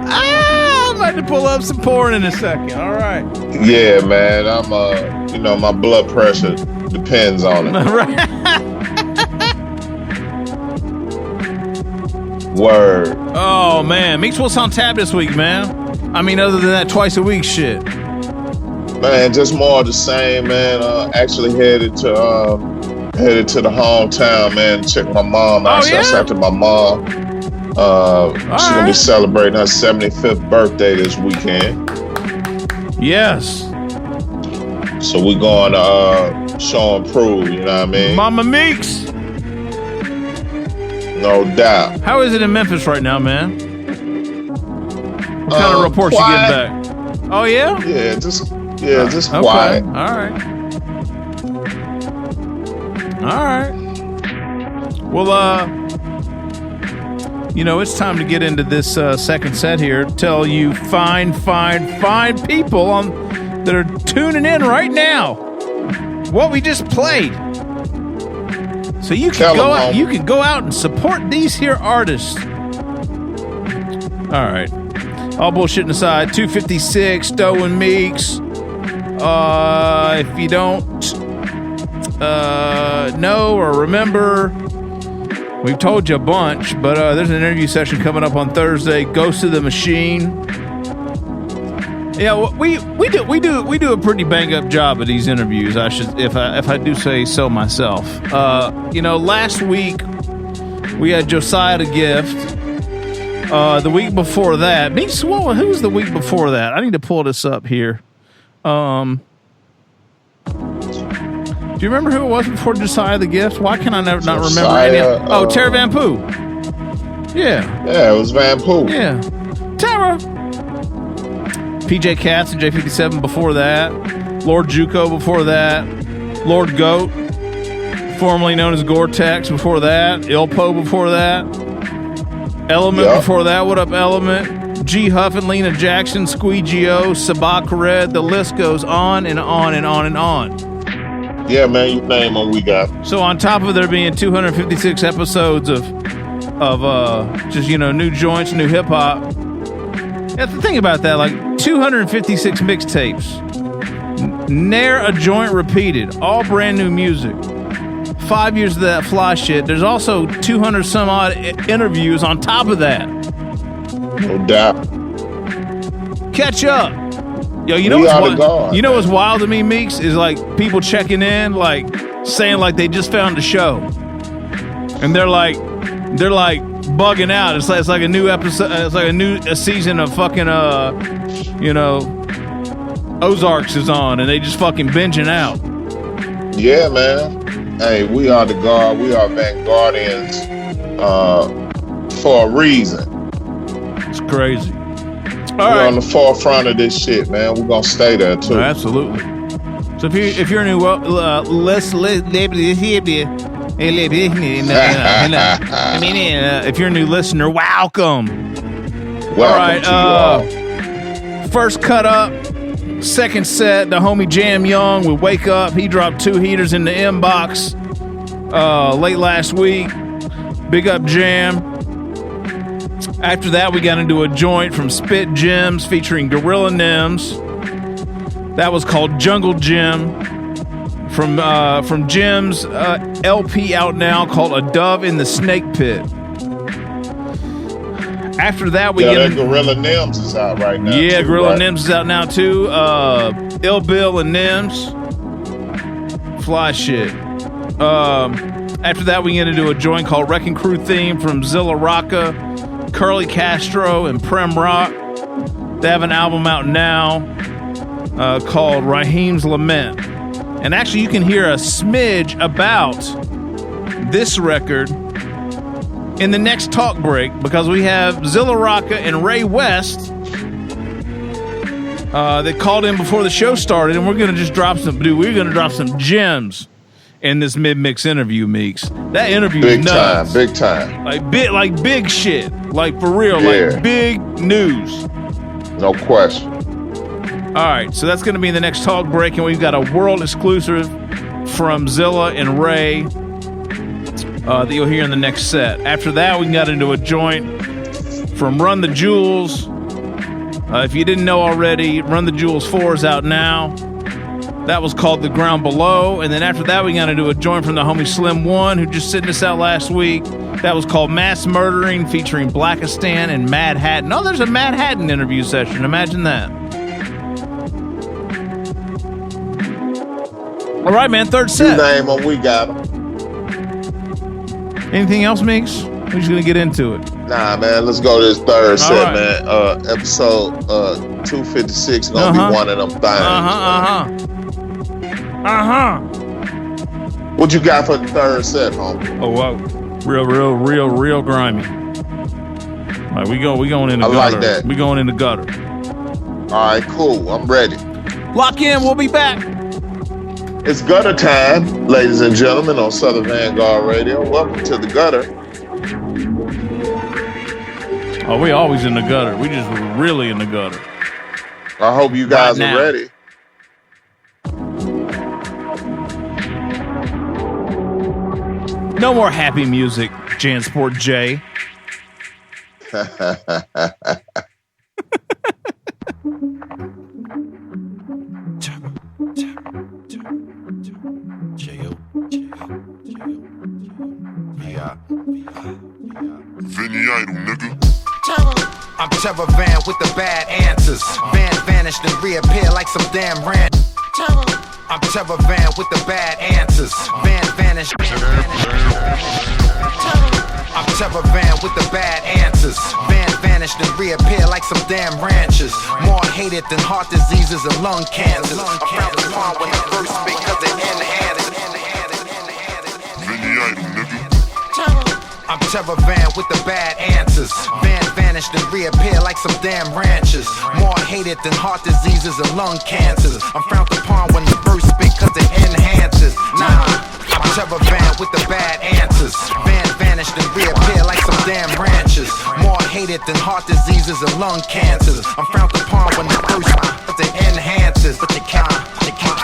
I'm about to pull up some porn in a second. All right. Yeah, man. I'm my blood pressure depends on it. Right. Word. Oh man, Meeks, what's on tap this week, man? I mean, other than that twice a week shit. Man, just more of the same, man. Actually headed to the hometown, man. Check my mom out. Shouts out to my mom. She's gonna be celebrating her 75th birthday this weekend. Yes. So we going to show and prove. You know what I mean? Mama Meeks. No doubt. How is it in Memphis right now, man? What kind of reports quiet. you getting back? Oh yeah? Yeah, just okay. quiet. All right. Well, it's time to get into this second set here. Tell you fine people that are tuning in right now what we just played. So you can go out and support these here artists. All right. All bullshitting aside, 256, Doe and Meeks. If you don't know or remember, we've told you a bunch, but there's an interview session coming up on Thursday. Ghost of the Machine. Yeah, we do a pretty bang up job at these interviews. If I do say so myself. Last week we had Josiah the Gift. The week before that, Meeks, who was the week before that? I need to pull this up here. Do you remember who it was before Josiah the Gift? Why can I not remember any? Tara Van Poo. Yeah, it was Van Poo. Yeah, Tara. PJ Katz and J57 before that. Lord Juco before that. Lord Goat, formerly known as Gore-Tex before that. Ilpo before that. Element before that. What up, Element? G Huff and Lena Jackson, Squeegee-O, Sabak Red. The list goes on and on and on and on. Yeah, man, you name them, we got. So on top of there being 256 episodes of just new joints, new hip hop. Yeah, think about that, like 256 mixtapes. Ne'er a joint repeated. All brand new music. 5 years of that fly shit. There's also 200 some odd interviews on top of that. No doubt. Catch up. Yo, what's wild to me, Meeks, is like people checking in, like saying like they just found the show. And they're like bugging out. It's like a new episode. It's like a season of fucking Ozarks is on, and they just fucking binging out. Yeah, man. Hey, we are the guard. We are Vangardians for a reason. It's crazy. We're on the forefront of this shit, man. We're gonna stay there too. Absolutely. So if you're a new if you're a new listener, welcome. All right. First cut up, second set. The homie Jam Young with Wake Up. He dropped 2 heaters in the inbox late last week. Big up Jam. After that, we got into a joint from Spit Gems featuring Gorilla Nims. That was called Jungle Gym. From Gems LP out now called A Dove in the Snake Pit. After that, we that Gorilla Nims is out right now. Yeah, too, Gorilla right? Nims is out now too. Ill Bill and Nims. Fly shit. After that, we get into a joint called Wrecking Crew Theme from ZILLA ROCCA, Curly Castro, and Prem Rock. They have an album out now called Raheem's Lament. And actually, you can hear a smidge about this record in the next talk break, because we have ZILLA ROCCA and Ray West that called in before the show started, and we're going to just drop some gems in this mid-mix interview, Meeks. That interview is nuts. Big time. Like big shit. Like for real, like big news. No question. All right, so that's going to be in the next talk break, and we've got a world exclusive from Zilla and Ray that you'll hear in the next set. After that, we got into a joint from Run the Jewels. If you didn't know already, Run the Jewels 4 is out now. That was called The Ground Below. And then after that, we got into a joint from the homie Slim One, who just sent us out last week. That was called Mass Murdering, featuring Blackistan and Mad Hatton. Oh, there's a Mad Hatton interview session. Imagine that. All right, man, third set. You name them, we got them. Anything else, Meeks? We're just going to get into it. Nah, man, let's go to this third set, right, man. Episode 256 gonna be one of them things. What you got for the third set, homie? Oh, wow. Real grimy. All right, we going in the gutter. I like that. We going in the gutter. All right, cool. I'm ready. Lock in. We'll be back. It's gutter time, ladies and gentlemen, on Southern Vanguard Radio. Welcome to the gutter. Oh, we always in the gutter. We just really in the gutter. I hope you guys are ready. No more happy music, Jansport J. I'm Trevor Van with the bad answers. Van vanished and reappeared like some damn rant. I'm Trevor Van with the bad answers. Van vanished. I'm Trevor Van with the bad answers. Van vanished and reappeared like some damn ranchers. More hated than heart diseases and lung cancers. I'm proud to spawn when I first speak cause it enhances. I'm Trevor Van with the bad answers. Van vanished and reappeared like some damn ranchers. More hated than heart diseases and lung cancers. I'm frowned upon when the verse speak cause it enhances. Nah, I'm Trevor Van with the bad answers. Van vanished and reappeared like some damn ranchers. More hated than heart diseases and lung cancers. I'm frowned upon when the verse speak cause it enhances. But you can't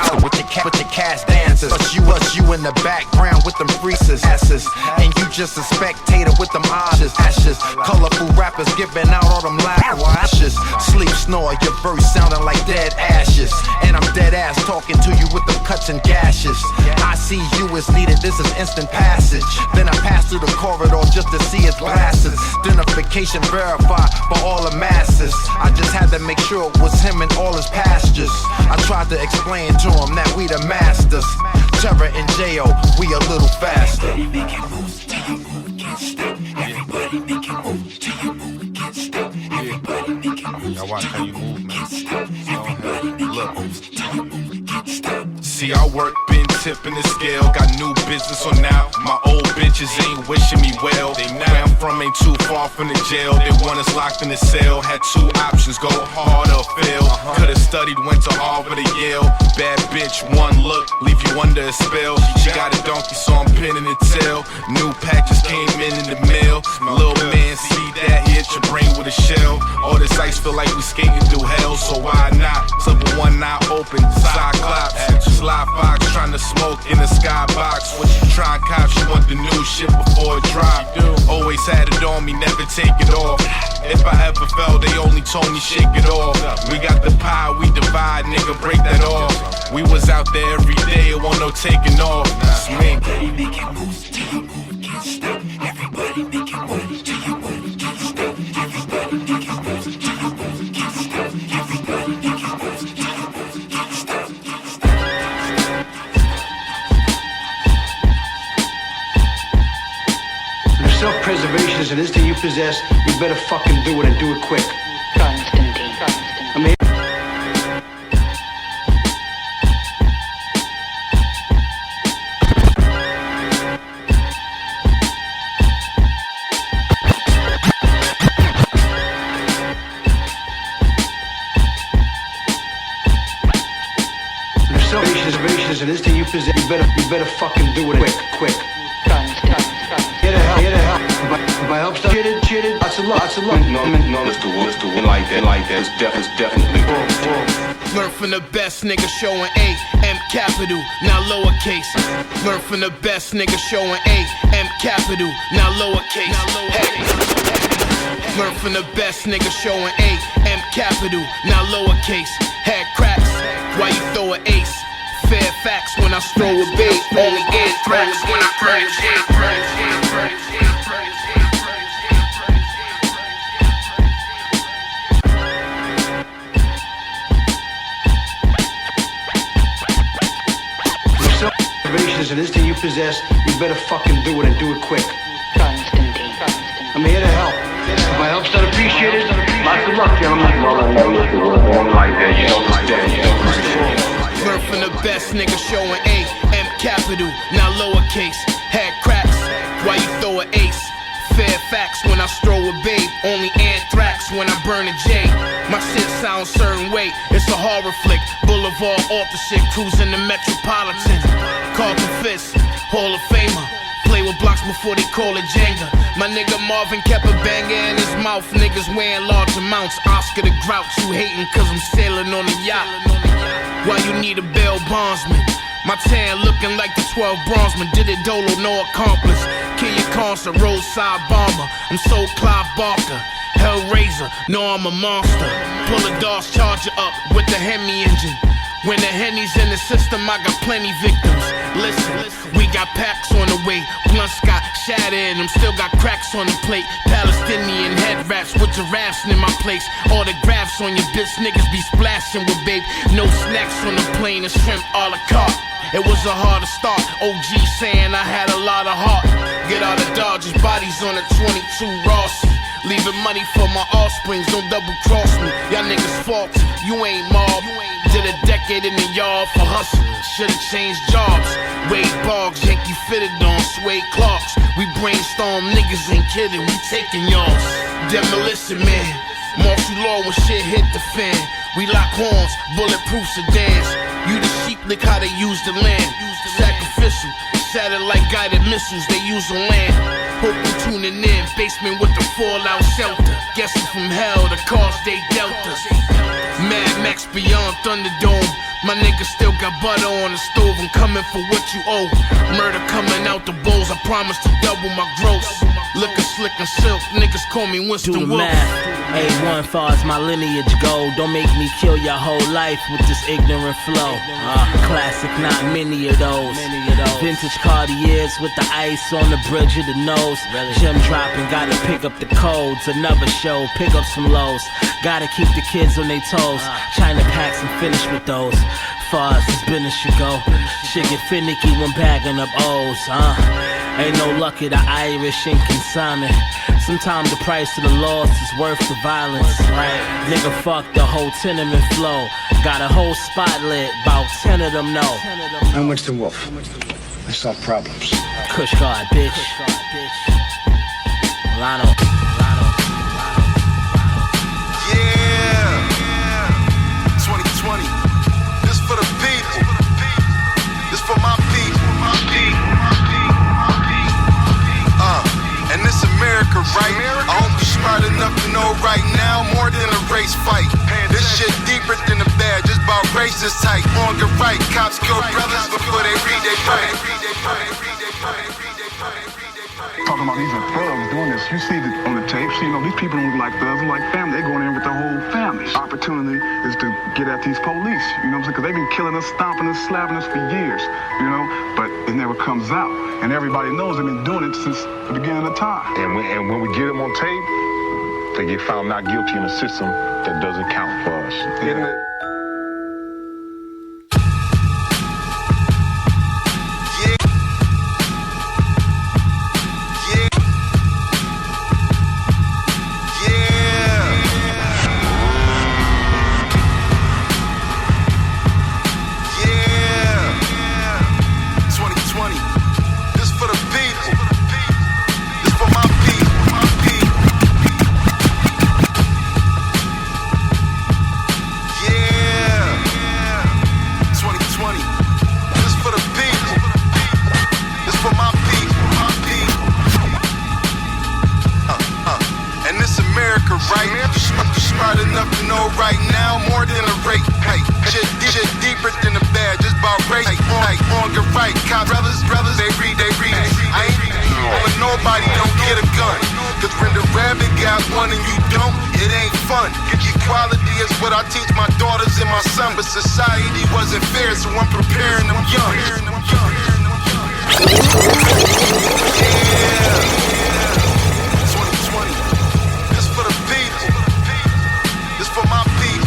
out with your cash dancers. Plus you in the background with them freezes asses. And you just a spectator with them ashes. Colorful rappers giving out all them lashes. Sleep, snore, your verse sounding like dead ashes. And I'm dead ass talking to you with them cuts and gashes. I see you as needed, this is instant passage. Then I pass through the corridor just to see his glasses. Identification verified for all the masses. I just had to make sure it was him and all his pastures. I tried to explain to him that we the masters. Terror and J.O., we a little faster. Everybody make it move till you move, can't stop. Everybody make it move till you move, can't stop. Everybody make it move. Y'all watch how you move, man. Everybody make it move till you move, can't stop. See, I work, been tipping the scale. Got new business on now. My old bitches ain't wishing me well. Where I'm from ain't too far from the jail. They want us locked in the cell. Had two options, go hard or fail. Could've studied, went to Harvard or Yale. Bad bitch, one look, leave you under a spell. She got a donkey, so I'm pinning the tail. New packages came in the mail. Little man, see that, he hit your brain with a shell. All this ice feel like we skating through hell, so why not? Slip with one eye open, Cyclops. Sly Fox trying trying to smoke in the skybox. What you trying, cop? She want the new shit before it drop. Always had it on me, never take it off. If I ever fell, they only told me shake it off. We got the pie, we divide, nigga, break that off. We was out there every day, it wasn't no taking off. It's me. Everybody making moves till you move, can't stop. Everybody making moves till you move, can't stop. Everybody making moves till you move, can't stop. Everybody making moves till you move, can't stop. If self-preservation is an instinct you possess, you better fucking do it and do it quick. I mean, if self-preservation is an instinct you possess, you better fucking do it quick. Get the hell. If I help stop shit, that's a lot. No, Mr. Win like that, it's definitely. Learn from the best nigga showing A, M capital, now lowercase. Learn from the best nigga showing A, M capital, now lowercase. Hey. Learn from the best nigga showing A, M capital, now lowercase. Head cracks, why you throw an ace? Fair facts when I throw a bait, only air threats when I burn a shit. Self-preservation is an instinct you possess, you better fucking do it and do it quick. I'm here to help. If my help's not appreciated, lots of luck, gentlemen. Learn from the best nigga showing A, M capital, now lowercase. Head cracks, why you throw an ace? Fair facts when I stroll a babe, only anthrax when I burn a J. My shit sounds certain way, it's a horror flick. Boulevard off the shit, cruising the Metropolitan. Carlton Fist, Hall of Famer. Play with blocks before they call it Jenga. My nigga Marvin kept a banger in his mouth. Niggas wearing large amounts. Oscar the Grouch, you hating cause I'm sailing on a yacht. Why you need a bail bondsman? My tan looking like the 12 bronzeman. Did it dolo, no accomplice. Kill your concert, roadside bomber. I'm so Clive Barker. Hellraiser, no I'm a monster. Pull a Dodge Charger up with the Hemi engine. When the Henny's in the system, I got plenty victims. Listen, we got packs on the way. Blunts got shattered in them, still got cracks on the plate. Palestinian head wraps with giraffes in my place. Autographs on your bitch, niggas be splashing with babe. No snacks on the plane and shrimp a la carte. It was a harder start. OG saying I had a lot of heart. Get out of Dodgers, bodies on a 22 Rossi. Leaving money for my offsprings, don't double cross me. Y'all niggas faulty, you ain't mob. Did a decade in the yard for hustle. Should've changed jobs. Wade Boggs, Yankee fitted on suede Clarks. We brainstorm, niggas ain't kidding, we taking y'all. Demolition man, martial law when shit hit the fan. We lock horns, bulletproof sedans. You the sheep, look how they use the land. Sacrificial, satellite guided missiles they use on land. Hope you tuning in, basement with the fallout shelter. Guessing from hell, the cars they dealt us. Mad Max beyond Thunderdome. My nigga still got butter on the stove. I'm coming for what you owe. Murder coming out the bowls. I promise to double my gross. Looking slick and silk. Niggas call me Winston Do the Wolf. math. A1 far as my lineage go. Don't make me kill your whole life with this ignorant flow. Classic, not many of those. Vintage Cartiers with the ice on the bridge of the nose. Gem dropping, gotta pick up the codes. Another show, pick up some lows. Gotta keep the kids on their toes. China packs and finish with those. Far as this business should go. Shit get finicky when bagging up O's. Ain't no luck at the Irish in consignment. Sometimes the price of the loss is worth the violence. Nigga, fuck the whole tenement flow. Got a whole spot lit, about 10 of them know. I'm Winston Wolf. I solve problems. Kush guard, bitch. Lano. Yeah. 2020. This for the people. This for my people. And this America, right? I hope you're smart enough to know right now more than a race fight. This shit deeper than the bad, just about grace is tight. Wrong and right, cops kill brothers before they read their right. Talking about these are thugs doing this. You see that on the tapes, you know, these people don't look like thugs, they're like family. They're going in with their whole families. Opportunity is to get at these police, you know what I'm saying? Because they've been killing us, stomping us, slapping us for years, you know, but it never comes out. And everybody knows they've been doing it since the beginning of time. And when we get them on tape, they get found not guilty in a system that doesn't count for us. Isn't it? Society wasn't fair, so I'm preparing them young. Yeah. 2020. This for the people. This for my people.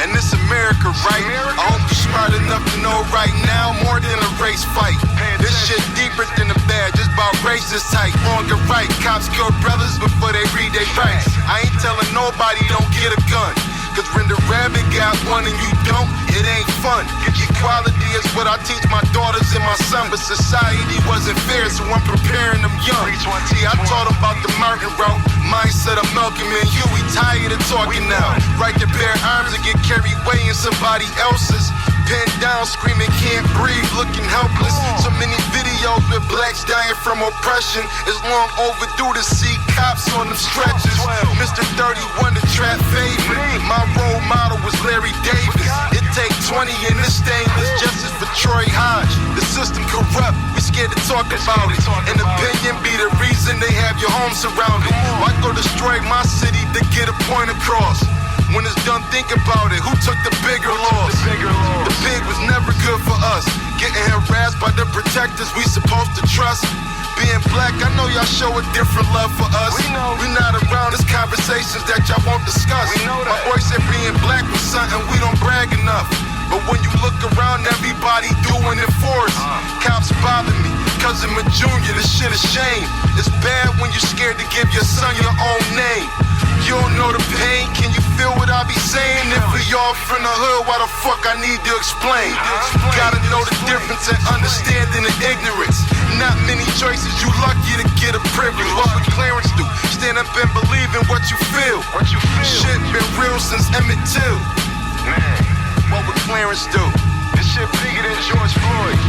And this America, right? I hope you're smart enough to know right now more than a race fight. This shit deeper than the bad, just about race is tight. Wrong and right, cops kill brothers before they read their rights. I ain't telling nobody don't get a gun, cause when the rabbit got one and you don't, it ain't fun. Equality is what I teach my daughters and my son, but society wasn't fair, so I'm preparing them young. See, I taught them about the Martin route, mindset of Malcolm and Huey, tired of talking now. Right to bear arms and get carried away in somebody else's. Pinned down, screaming, can't breathe, looking helpless. So many videos with blacks dying from oppression. It's long overdue to see cops on them stretches. Mr. 31, the trap favorite. My role model was Larry Davis. It take 20 in this stainless justice for Troy Hodge. The system corrupt, we scared to talk about it. An opinion be the reason they have your home surrounded. Why go destroy my city to get a point across? When it's done, think about it. Who took the bigger loss? The big was never good for us. Getting harassed by the protectors we supposed to trust. Being black, I know y'all show a different love for us. We not around, it's conversations that y'all won't discuss. My boy said being black was something we don't brag enough. But when you look around, everybody doing it for us. Cops bother me, cause I'm a junior, this shit is shame. It's bad when you're scared to give your son your own name. You don't know the pain, can you feel what I be saying? If we all from the hood, why the fuck I need to explain? Gotta know the difference and understanding the ignorance. Not many choices, you lucky to get a privilege. What would Clarence do? Stand up and believe in what you feel. Shit been real since Emmett Till. Man, what would Clarence do? This shit bigger than George Floyd.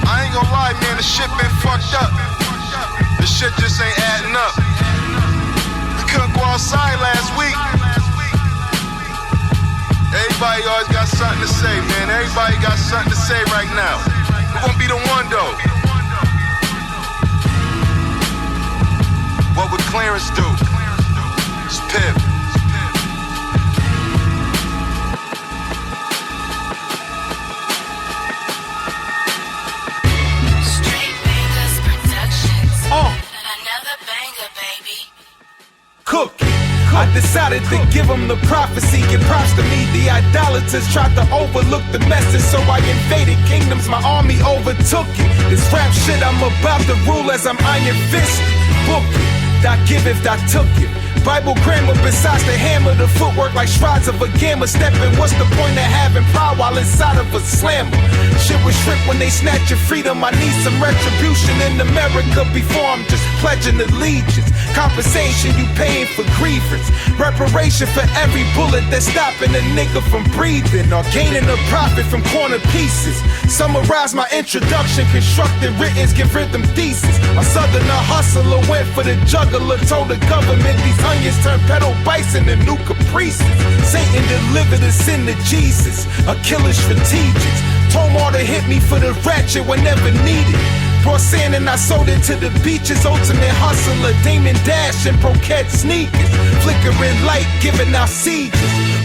I ain't gonna lie, man, the shit been fucked up. The shit just ain't adding up. Couldn't go outside last week. Everybody always got something to say, man. Everybody got something to say right now. Who gonna be the one though? What would Clarence do? It's Pip. I decided to give them the prophecy, give props to me. The idolaters tried to overlook the message, so I invaded kingdoms, my army overtook it. This rap shit, I'm about to rule as I'm iron fist. Book it, thou giveth, thou took it. Bible grammar besides the hammer, the footwork like strides of a gamma stepping. What's the point of having pride while inside of a slammer? Shit was stripped when they snatch your freedom. I need some retribution in America before I'm just pledging allegiance. Compensation you paying for grievance. Reparation for every bullet that's stopping a nigga from breathing or gaining a profit from corner pieces. Summarize my introduction, constructed writtens, give rhythm thesis. A southerner hustler went for the juggler, told the government these onions turn pedal bikes into new caprices. Satan delivered us into Jesus, a killer strategics. Told all to hit me for the ratchet whenever needed. Brought sand and I sold it to the beaches. Ultimate hustler, Damon Dash and Broquette sneakers. Flickering light, giving out sieges.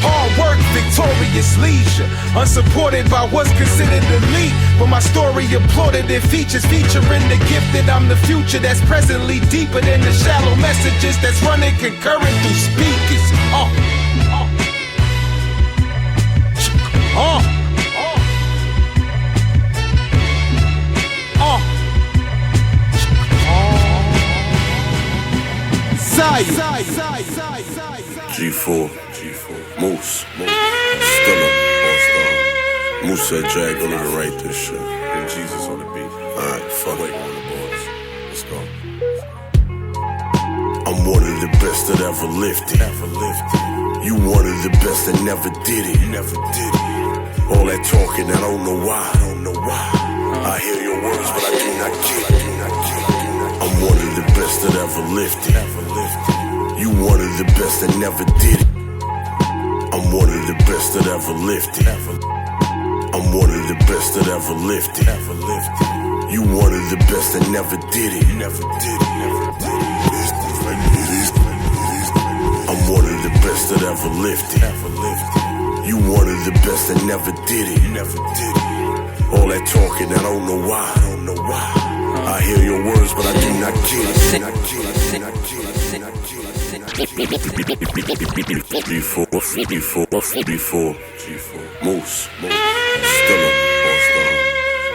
Hard work, victorious leisure. Unsupported by what's considered elite, but my story applauded in features. Featuring the gifted, I'm the future that's presently deeper than the shallow messages that's running concurrent through speakers. G4, Moose, Stiller, All-Star. Moose said, Jack, don't even write this shit. And Jesus on the beat. Alright, fuck it. On the boards. Let's go. I'm one of the best that ever lifted. You one of the best that never did it. All that talking, I don't know why. I hear your words, but I do not get it. I'm one of the best that ever lifted. You one of the best that never did it. I'm one of the best that ever lifted. I'm one of the best that ever lifted. You one of the best that never did it. I'm one of the best that ever lifted. You one of the best that never did it. All that talking, I don't know why. I hear your words, but I do not get it. Before Moose, Stiller, All-Star.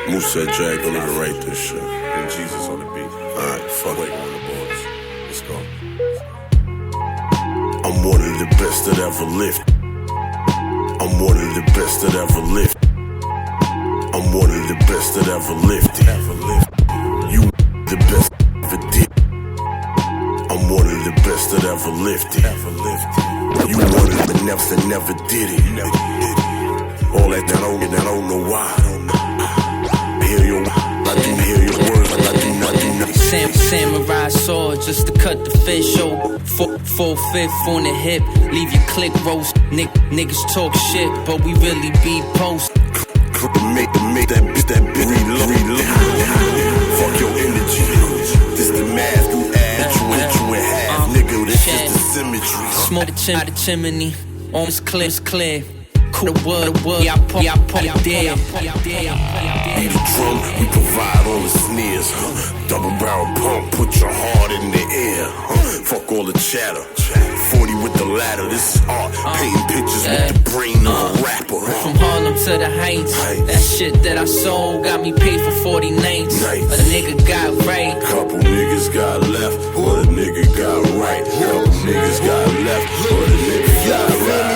Moose said, Jack, don't even write this shit. And Jesus on the beat. Alright, fuck it. On the boards. Let's go. I'm one of the best that ever lived. I'm one of the best that ever lived. I'm one of the best that ever lived. You the best ever did. I'm one of the best that ever lived. You one of the next that never did it. All that I don't know why. I hear your words, but I do not. Samurai sword just to cut the fish open. 4/5 on the hip, leave your click roast. Niggas talk shit, but we really be post. Make that reload. Fuck your energy. This the math you add, you in half. Nigga, this is the symmetry. Smoke the chimney, almost clear. Cool the wood, yeah, pump dead. Beat the drum, we provide all the snares. Double barrel pump, put your heart in the air. Fuck all the chatter. 40 with the ladder, this is art. Painting pictures with the brain of a rapper. From Harlem to the Heights, that shit that I sold got me paid for 40 nights. A nigga got right, couple niggas got left, but a nigga got right. Couple niggas got left, but a nigga got right.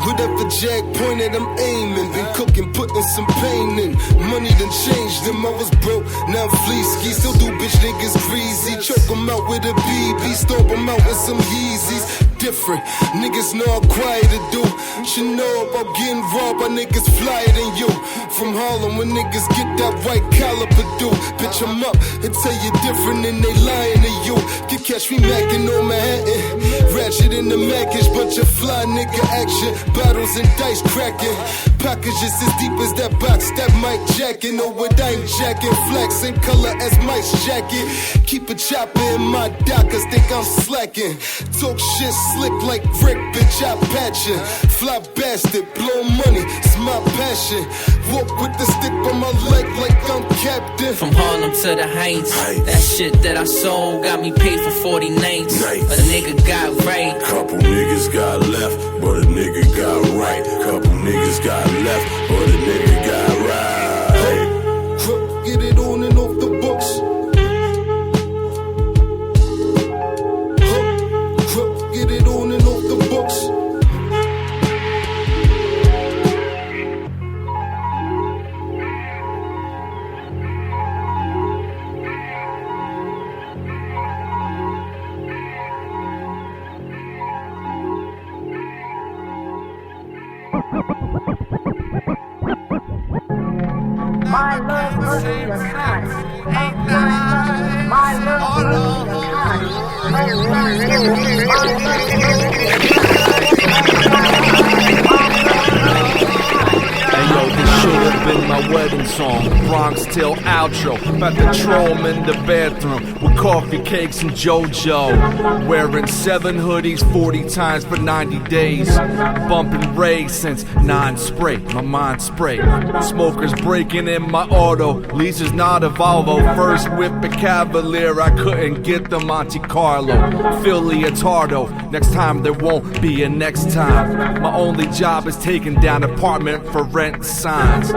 Whatever Jack pointed, I'm aiming. Been cooking, putting some pain in. Money done changed them. I was broke, now I'm fleeski. Still do bitch niggas greasy. Choke them out with a BB, stomp them out with some Yeezys. Different, niggas know I'm quiet to do. Should know about getting robbed by niggas flyer than you. From Harlem when niggas get that white caliber do. Bitch, I'm up and tell you different and they lying to you. You catch me macking on Manhattan. Ratchet in the Macish, bunch of fly nigga action. Bottles and dice cracking. Packages as deep as that box, that Mike jacket. Know what I ain't jacking. Flex same color as Mike's jacket. Keep a chopper in my dockers, think I'm slacking. Talk shit slick like Rick, bitch, I patch ya. Fly bastard, blow money, it's my passion. Walk with the stick on my leg like I'm captain. From Harlem to the Heights, that shit that I sold got me paid for 40 nights. A nigga got right, couple niggas got left, but a nigga got right. Couple niggas got left, but a nigga got right. Get it on and off the books. Get it on and off the books. My love was your kind. My love was your kind. my wedding song, Bronx till outro. About to troll 'em in the bathroom with coffee cakes and JoJo. Wearing 7 hoodies 40 times for 90 days. Bumping Ray since 9 spray, my mind spray. Smokers breaking in my auto. Lisa's not a Volvo. First whip a Cavalier, I couldn't get the Monte Carlo. Philly a Tardo. Next time there won't be a next time. My only job is taking down apartment for rent signs.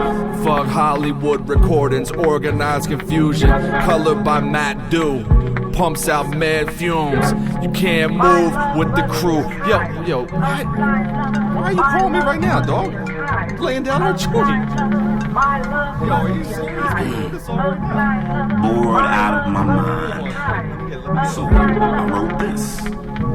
Fuck Hollywood recordings, organized confusion. Colored by Matt Dew. Pumps out mad fumes. You can't move with the crew. Yo, why are you calling me right now, dog? Laying down our joint. Yo, are you serious? Bored out of my mind. So I wrote this.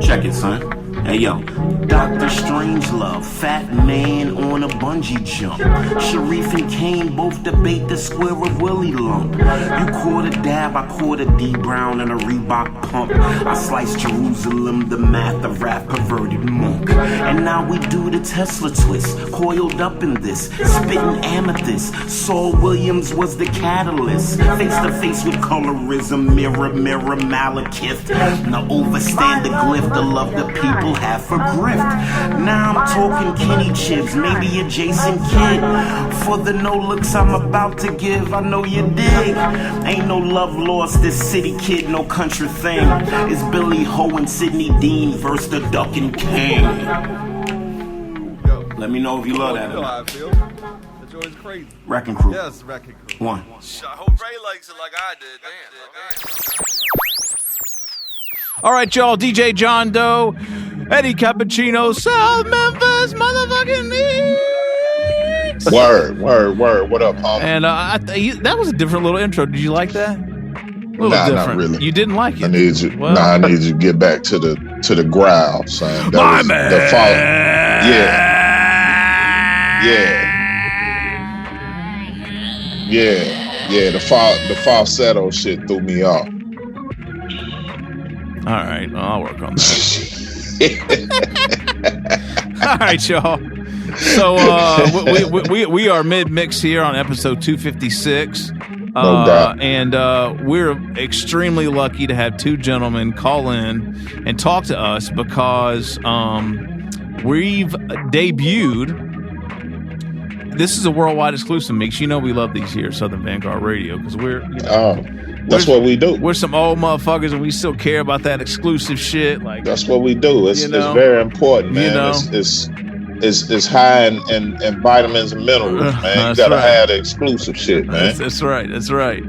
Check it, son. Hey yo, Dr. Strangelove, fat man on a bungee jump. Sharif and Kane both debate the square of Willie lump. You caught a dab, I caught a D Brown and a Reebok pump. I sliced Jerusalem, the math of rap perverted monk. And now we do the Tesla twist, coiled up in this, spitting amethyst. Saul Williams was the catalyst, face to face with colorism, mirror, Malekith. Now overstand the glyph, the love the people have for grift. Now I'm talking Kenny Chips, maybe a Jason Kidd. For the no looks I'm about to give, I know you dig. Ain't no love lost, this city kid, no country thing. It's Billy Ho and Sidney Dean versus the Duck and King. Let me know if you love that. You know how I feel. The joint's crazy. Wrecking Crew. Yes, Wrecking Crew. 1. I hope Ray likes it like I did. Damn. All right, y'all. DJ John Doe, Eddie Cappuccino, South Memphis, motherfucking Meeks. Word. What up, homie? And that was a different little intro. Did you like that? A little nah, different. not really. You didn't like it. I need you. Well, I need you to get back to the growl, son. That my was man. The Yeah. The falsetto shit threw me off. All right, I'll work on that. All right, y'all. So we are mid-mix here on episode 256. No doubt. And we're extremely lucky to have 2 gentlemen call in and talk to us because we've debuted. This is a worldwide exclusive, Meeks. You know we love these here, Southern Vanguard Radio, because that's what we do. We're some old motherfuckers, and we still care about that exclusive shit. Like that's what we do. It's very important, man. It's high in vitamins and minerals, man. You gotta have the exclusive shit, man. That's right.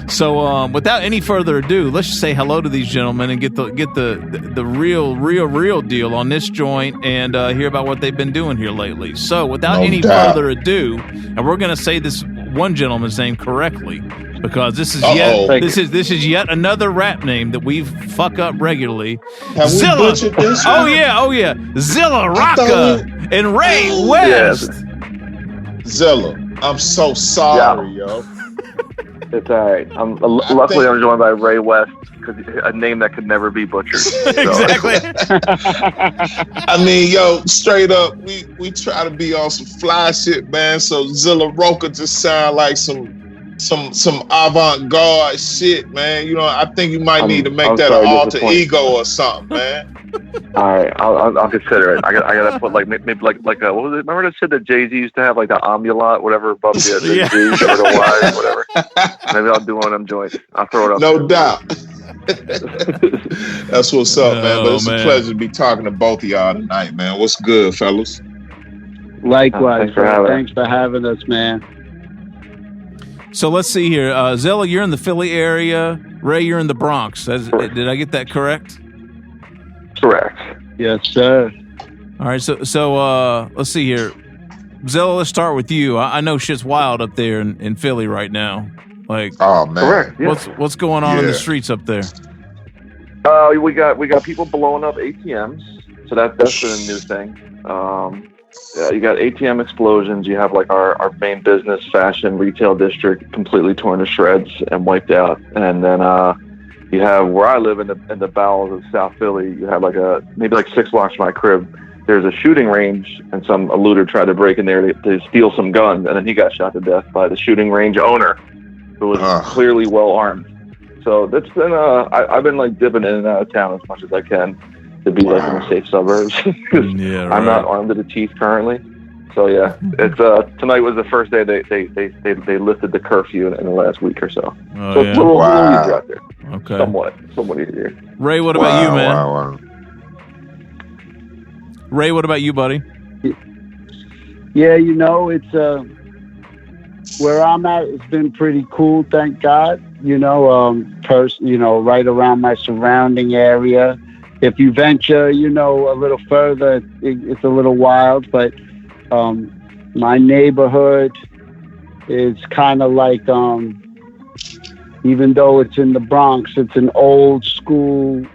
So without any further ado, let's just say hello to these gentlemen and get the real deal on this joint and hear about what they've been doing here lately. So without any further ado, and we're gonna say this one gentleman's name correctly because this is yet another rap name that we fuck up regularly. Have we butchered this? Oh yeah. Zilla Rocca and Ray West. Zilla, I'm so sorry, yo. It's alright. Luckily, I'm joined by Ray West, a name that could never be butchered. Exactly. I mean, yo, straight up, we try to be on some fly shit, man. So Zilla Rocca just sound like some avant-garde shit, man. You know, I think you might need to make that an alter ego or something, man. All right, I'll consider it. I gotta put maybe like what was it? Remember that shit that Jay-Z used to have, like the Amulot, whatever above the G or the Y, whatever. Maybe I'll do one of them joints. I'll throw it up. No doubt. That's what's up, man. But it's a pleasure to be talking to both of y'all tonight, man. What's good, fellas? Likewise. Thanks for having us, man. So let's see here. Zilla, you're in the Philly area. Ray, you're in the Bronx. Did I get that correct? Correct. Yes, sir. All right. So let's see here. Zilla, let's start with you. I know shit's wild up there in Philly right now. Like, oh man, correct. Yeah. What's going on in the streets up there? We got people blowing up ATMs. So that's been a new thing. You got ATM explosions. You have like our main business, fashion, retail district completely torn to shreds and wiped out. And then you have where I live in the bowels of South Philly. You have maybe 6 blocks from my crib. there's a shooting range, and some looter tried to break in there to steal some guns, and then he got shot to death by the shooting range owner, who was clearly well armed. So that's been I've been like dipping in and out of town as much as I can to be like in the safe suburbs. I'm not armed to the teeth currently. So yeah, it's tonight was the first day they lifted the curfew in the last week or so. Oh, so yeah. it's a little easier out there. Okay. Somewhat easier. Ray, what about you, man? Ray, what about you, buddy? Yeah, you know, it's where I'm at. It's been pretty cool, thank God. You know, right around my surrounding area. If you venture, you know, a little further, it's a little wild. But my neighborhood is kind of like, even though it's in the Bronx, it's an old school,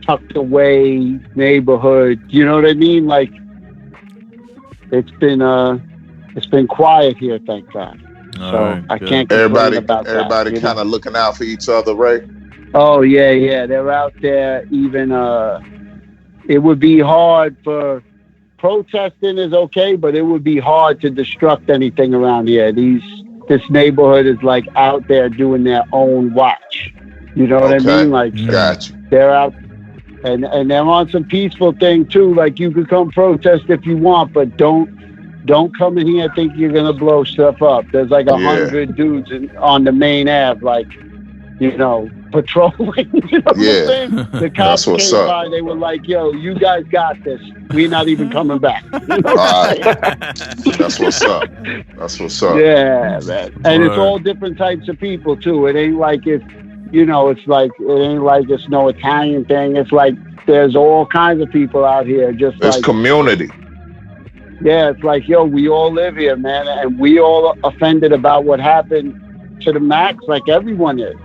tucked away neighborhood. You know what I mean? Like, it's been quiet here, thank God. I can't complain about that. Everybody kind of looking out for each other, Ray? Oh, yeah. They're out there. Even it would be hard for protesting is okay, but it would be hard to destruct anything around here. This neighborhood is like out there doing their own watch. You know what I mean? Like, gotcha. They're out and they're on some peaceful thing too. Like, you could come protest if you want, but don't come in here thinking you're gonna blow stuff up. There's like 100 dudes on the main Ave, like, you know, patrolling. You know what I'm saying? The cops came by. They were like, "Yo, you guys got this. We're not even coming back." You know That's what's up. That's what's up. Yeah, man. And it's all different types of people too. It ain't like it's no Italian thing. It's like there's all kinds of people out here. Just it's like community. Yeah, it's like, yo, we all live here, man, and we all offended about what happened to the Max, like everyone is.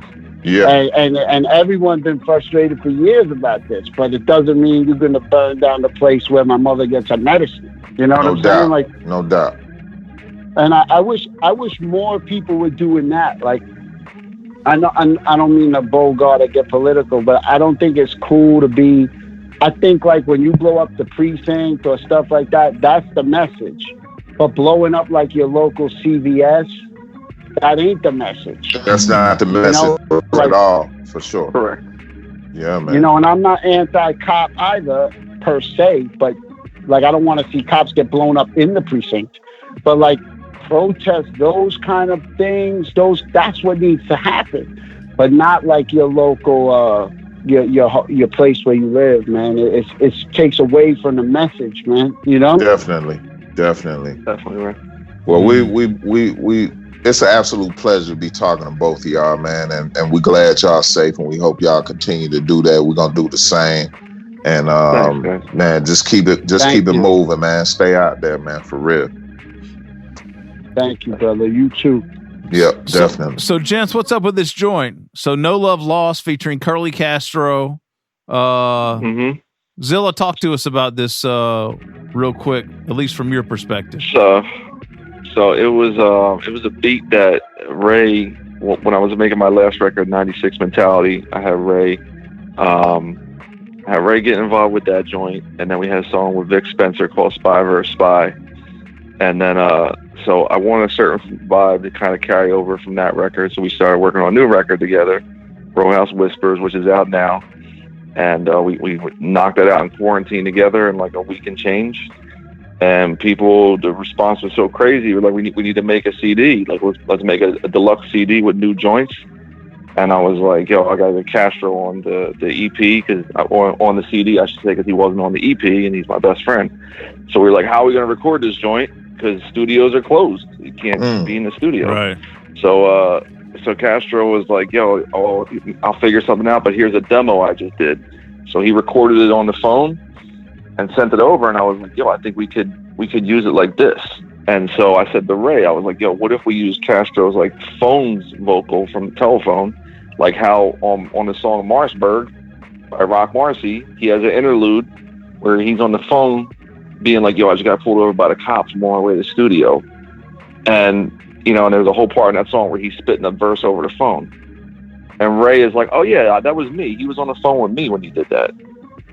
Yeah. And everyone's been frustrated for years about this, but it doesn't mean you're going to burn down the place where my mother gets her medicine. You know what I'm saying? Like, no doubt. And I wish more people were doing that. Like, I don't mean to Bogart or get political, but I don't think it's cool to be. I think like when you blow up the precinct or stuff like that, that's the message. But blowing up like your local CVS, that ain't the message. That's not the message at all, for sure. Correct. Yeah, man. You know, and I'm not anti-cop either, per se, but like I don't want to see cops get blown up in the precinct. But like protest, those kind of things, that's what needs to happen. But not like your local your place where you live, man. It takes away from the message, man. You know? Definitely right. Well, we it's an absolute pleasure to be talking to both of y'all, man, and we're glad y'all safe, and we hope y'all continue to do that. We're gonna do the same, and Thanks, man, just keep it moving, man. Stay out there, man, for real. Thank you, brother. You too. Yep, definitely. So, gents, what's up with this joint? So, No Love Lost featuring Curly Castro. Zilla, talk to us about this real quick, at least from your perspective. So it was a beat that Ray, when I was making my last record, 96 Mentality, I had Ray get involved with that joint, and then we had a song with Vic Spencer called Spy vs. Spy. And then, so I wanted a certain vibe to kind of carry over from that record. So we started working on a new record together, Rowhouse Whispers, which is out now. And we knocked that out in quarantine together in like a week and change. And the response was so crazy. We're like, we need to make a CD. Like, let's make a deluxe CD with new joints. And I was like, yo, I got to get Castro on the EP, on the CD, I should say, because he wasn't on the EP, and he's my best friend. So we were like, how are we going to record this joint? Because studios are closed. You can't be in the studio. Right. So Castro was like, yo, I'll figure something out, but here's a demo I just did. So he recorded it on the phone and sent it over, and I was like, yo, I think we could use it like this. And so I said to Ray, I was like, yo, what if we use Castro's like phone's vocal from the telephone, like how on the song Marsburg by Rock Marcy, he has an interlude where he's on the phone being like, yo, I just got pulled over by the cops. I'm on my way to the studio. And, you know, and there's a whole part in that song where he's spitting a verse over the phone. And Ray is like, oh, yeah, that was me. He was on the phone with me when he did that.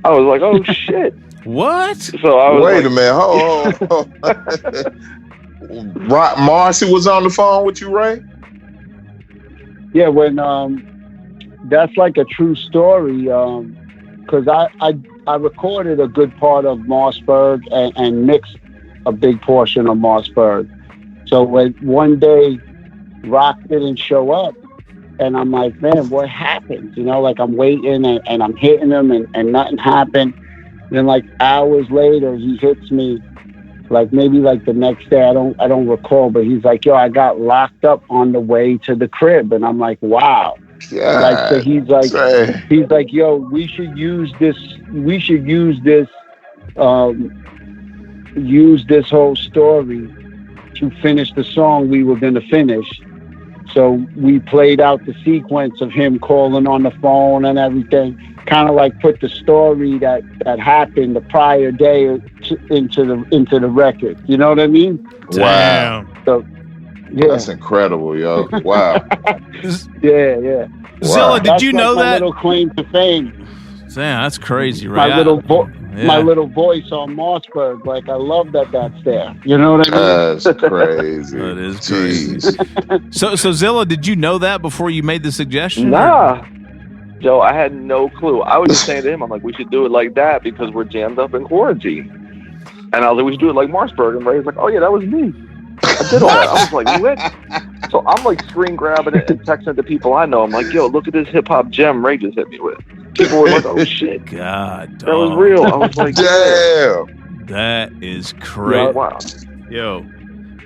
I was like, oh, shit. What? So I was Wait a minute. Hold on. Marcy was on the phone with you, Ray? Yeah, when that's like a true story. Because I recorded a good part of Mossberg and mixed a big portion of Mossberg. So when one day Rock didn't show up, and I'm like, man, what happened? You know, like I'm waiting and I'm hitting him and nothing happened. Then like hours later, he hits me, like maybe like the next day. I don't recall, but he's like, yo, I got locked up on the way to the crib, and I'm like, wow. Yeah. Like so he's like, yo, we should use this whole story to finish the song we were gonna finish. So we played out the sequence of him calling on the phone and everything, kind of like put the story that happened the prior day into the record. You know what I mean? Wow. So yeah, that's incredible, yo. Wow. yeah. Zilla, did you know my that? Little claim to fame. Damn, that's crazy, right? My little voice on Mossberg, like I love that that's there. You know what I mean? That's crazy. That is crazy. So Zilla, did you know that before you made the suggestion? Nah. Joe, I had no clue. I was just saying to him, I'm like, we should do it like that because we're jammed up in quarantine. And I was like, we should do it like Mossberg. And Ray's like, oh yeah, that was me. I did all that. I was like, what? So I'm like screen grabbing it and texting it to people I know. I'm like, yo, look at this hip hop gem Ray just hit me with. People were like, oh shit. God, that was real. I was like, damn. That is crazy. Wow. Yo,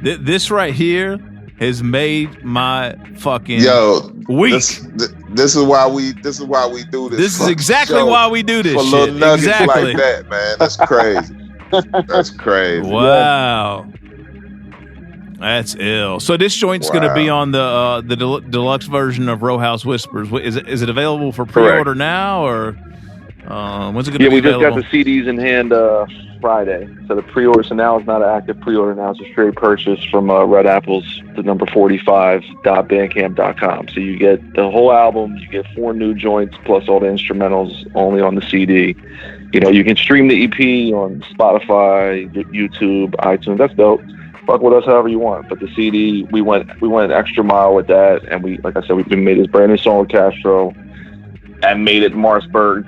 this right here has made my fucking week. This is why we do this. This is exactly why we do this for shit. little nuggets Exactly. like that, man. That's crazy. That's crazy. Wow. That's ill. So this joint's going to be on the deluxe version of Rowhouse Whispers. Is it available for pre-order now, or when's it going to be available? Yeah, we just got the CDs in hand Friday. So the pre-order, so now it's not an active pre-order. Now it's a straight purchase from Red Apples, the number 45.bandcamp.com. So you get the whole album, you get 4 new joints, plus all the instrumentals only on the CD. You know, you can stream the EP on Spotify, YouTube, iTunes. That's dope. Fuck with us however you want, but the CD, we went an extra mile with that, and we, like I said, we made this brand new song with Castro, and made it Mossberg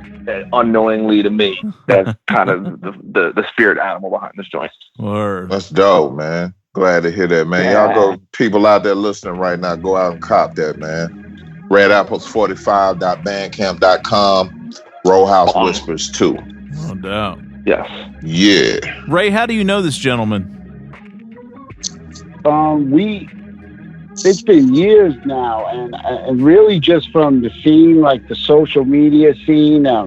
unknowingly to me. That's kind of the spirit animal behind this joint. Word. That's dope, man. Glad to hear that, man. Yeah. Y'all go, people out there listening right now, go out and cop that, man. Red Apples 45.bandcamp.com. Rowhouse Whispers 2. No doubt. Yes. Yeah. Ray, how do you know this gentleman? It's been years now, and really just from the scene, like the social media scene. I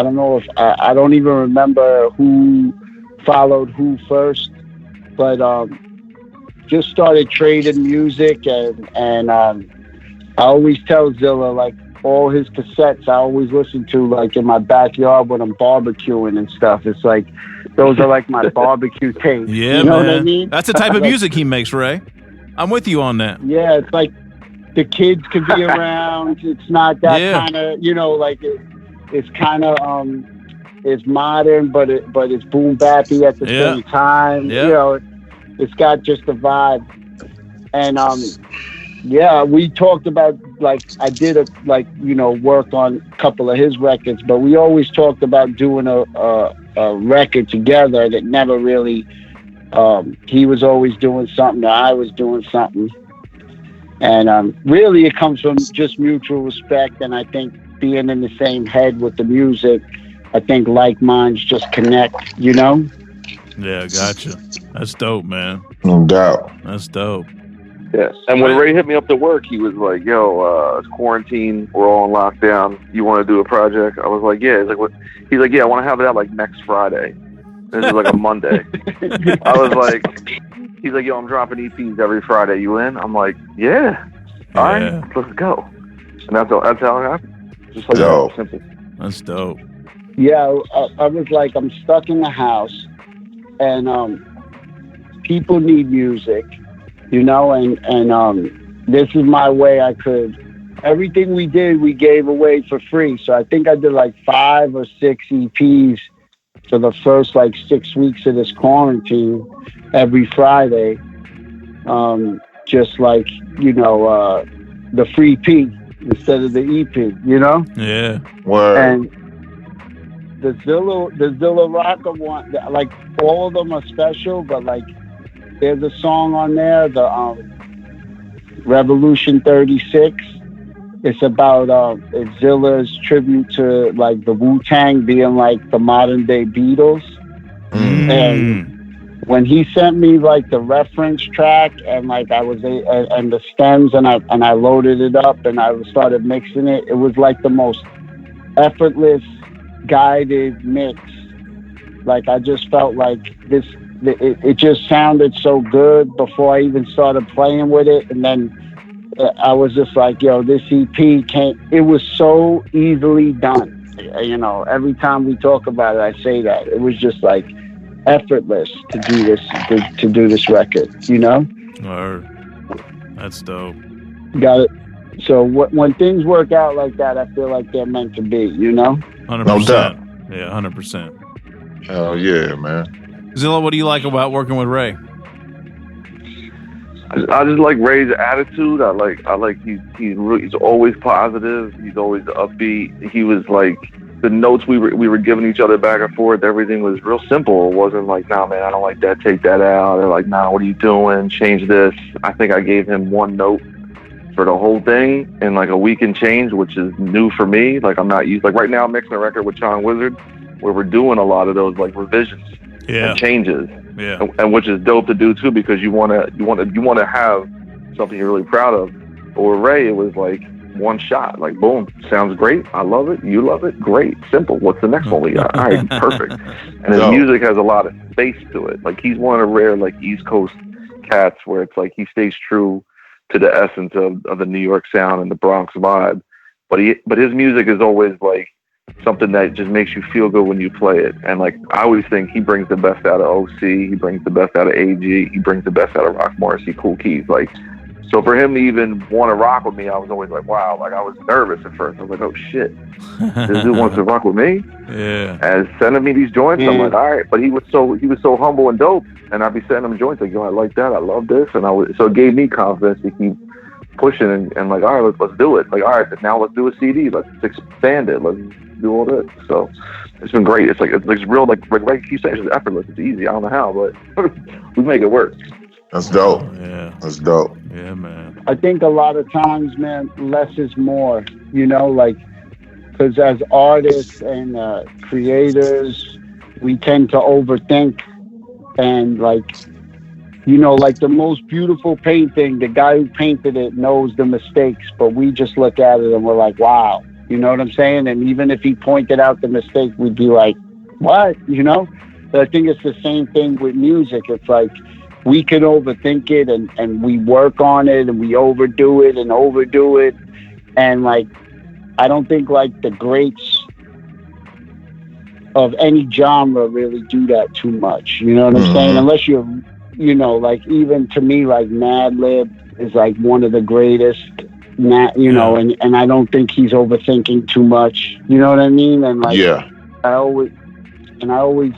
don't know if I don't even remember who followed who first, but just started trading music, and I always tell Zilla, like, all his cassettes I always listen to, like in my backyard when I'm barbecuing and stuff. It's like those are like my barbecue tapes. Yeah, you know man. what I mean? That's the type of music he makes, Ray. I'm with you on that. Yeah, it's like the kids could be around. It's not that kind of, you know, like it's kind of it's modern, but it's boom bappy at the same time. Yeah. You know, it's got just a vibe. And yeah, we talked about, like, I did work on a couple of his records, but we always talked about doing a record together that never really. He was always doing something, I was doing something, and really it comes from just mutual respect. And I think being in the same head with the music, I think like minds just connect. You know? Yeah, gotcha. That's dope, man. No doubt. That's dope. Yes. And when Ray hit me up to work, he was like, yo, it's quarantine. We're all in lockdown. You want to do a project? I was like, yeah. He's like, what? He's like, yeah, I want to have it out like next Friday. This is like a Monday. I was like, he's like, yo, I'm dropping EPs every Friday. You in? I'm like, yeah. All right, let's go. And that's how it happened. Just like that, simple. That's dope. Yeah, I was like, I'm stuck in the house, and people need music, you know, and this is my way I could. Everything we did, we gave away for free. So I think I did like 5 or 6 EPs for the first like 6 weeks of this quarantine, every Friday, just like, you know, the free P instead of the EP, you know? Yeah. Word. And the ZILLA ROCCA one, like all of them are special, but like there's a song on there, the Revolution 36. It's about it's Zilla's tribute to like the Wu-Tang being like the modern day Beatles. And when he sent me like the reference track and like I was and the stems and I loaded it up and I started mixing it, it was like the most effortless guided mix. Like I just felt like it just sounded so good before I even started playing with it. And then I was just like, yo, this EP it was so easily done. You know, every time we talk about it, I say that. It was just like effortless to do this, to do this record, you know? That's dope. Got it. So when things work out like that, I feel like they're meant to be, you know? 100%. No doubt. Yeah, 100%. Hell yeah, man. Zilla, what do you like about working with Ray? I just like Ray's attitude. I like he's always positive. He's always upbeat. He was like, the notes we were giving each other back and forth, everything was real simple. It wasn't like, nah, man, I don't like that, take that out. Or like, nah, what are you doing? Change this. I think I gave him one note for the whole thing in like a week and change, which is new for me. Like I'm not used, like right now I'm mixing a record with Sean Wizard where we're doing a lot of those like revisions and changes. Yeah. And which is dope to do too, because you want to have something you're really proud of. But with Ray, it was like one shot, like boom, sounds great. I love it. You love it. Great. Simple. What's the next one we got? All right, perfect. And his music has a lot of space to it. Like he's one of the rare like East Coast cats where it's like he stays true to the essence of the New York sound and the Bronx vibe. But his music is always like something that just makes you feel good when you play it. And like I always think he brings the best out of OC, he brings the best out of AG, he brings the best out of Rock Morrissey, Cool Keys. Like, so for him to even want to rock with me, I was always like, wow. Like I was nervous at first. I was like, oh shit, this dude wants to rock with me. Yeah. And sending me these joints, I'm like, all right. But he was so humble and dope. And I'd be sending him joints like, yo, I like that, I love this, and so it gave me confidence to keep pushing and like, all right, let's do it. Like, all right, now let's do a CD, let's expand it, let's do all this. So it's been great. It's real, like keep saying, it's just effortless. It's easy. I don't know how, but we make it work. That's dope. Yeah. That's dope. Yeah, man. I think a lot of times, man, less is more, you know, like, because as artists and creators, we tend to overthink. And like, you know, like the most beautiful painting, the guy who painted it knows the mistakes, but we just look at it and we're like, wow, you know what I'm saying? And even if he pointed out the mistake, we'd be like, what, you know? But I think it's the same thing with music. It's like, we can overthink it and we work on it and we overdo it. And like, I don't think like the greats of any genre really do that too much. You know what I'm saying? Unless you're, you know, like even to me, like Madlib is like one of the greatest, you know, and I don't think he's overthinking too much. You know what I mean? And like, I always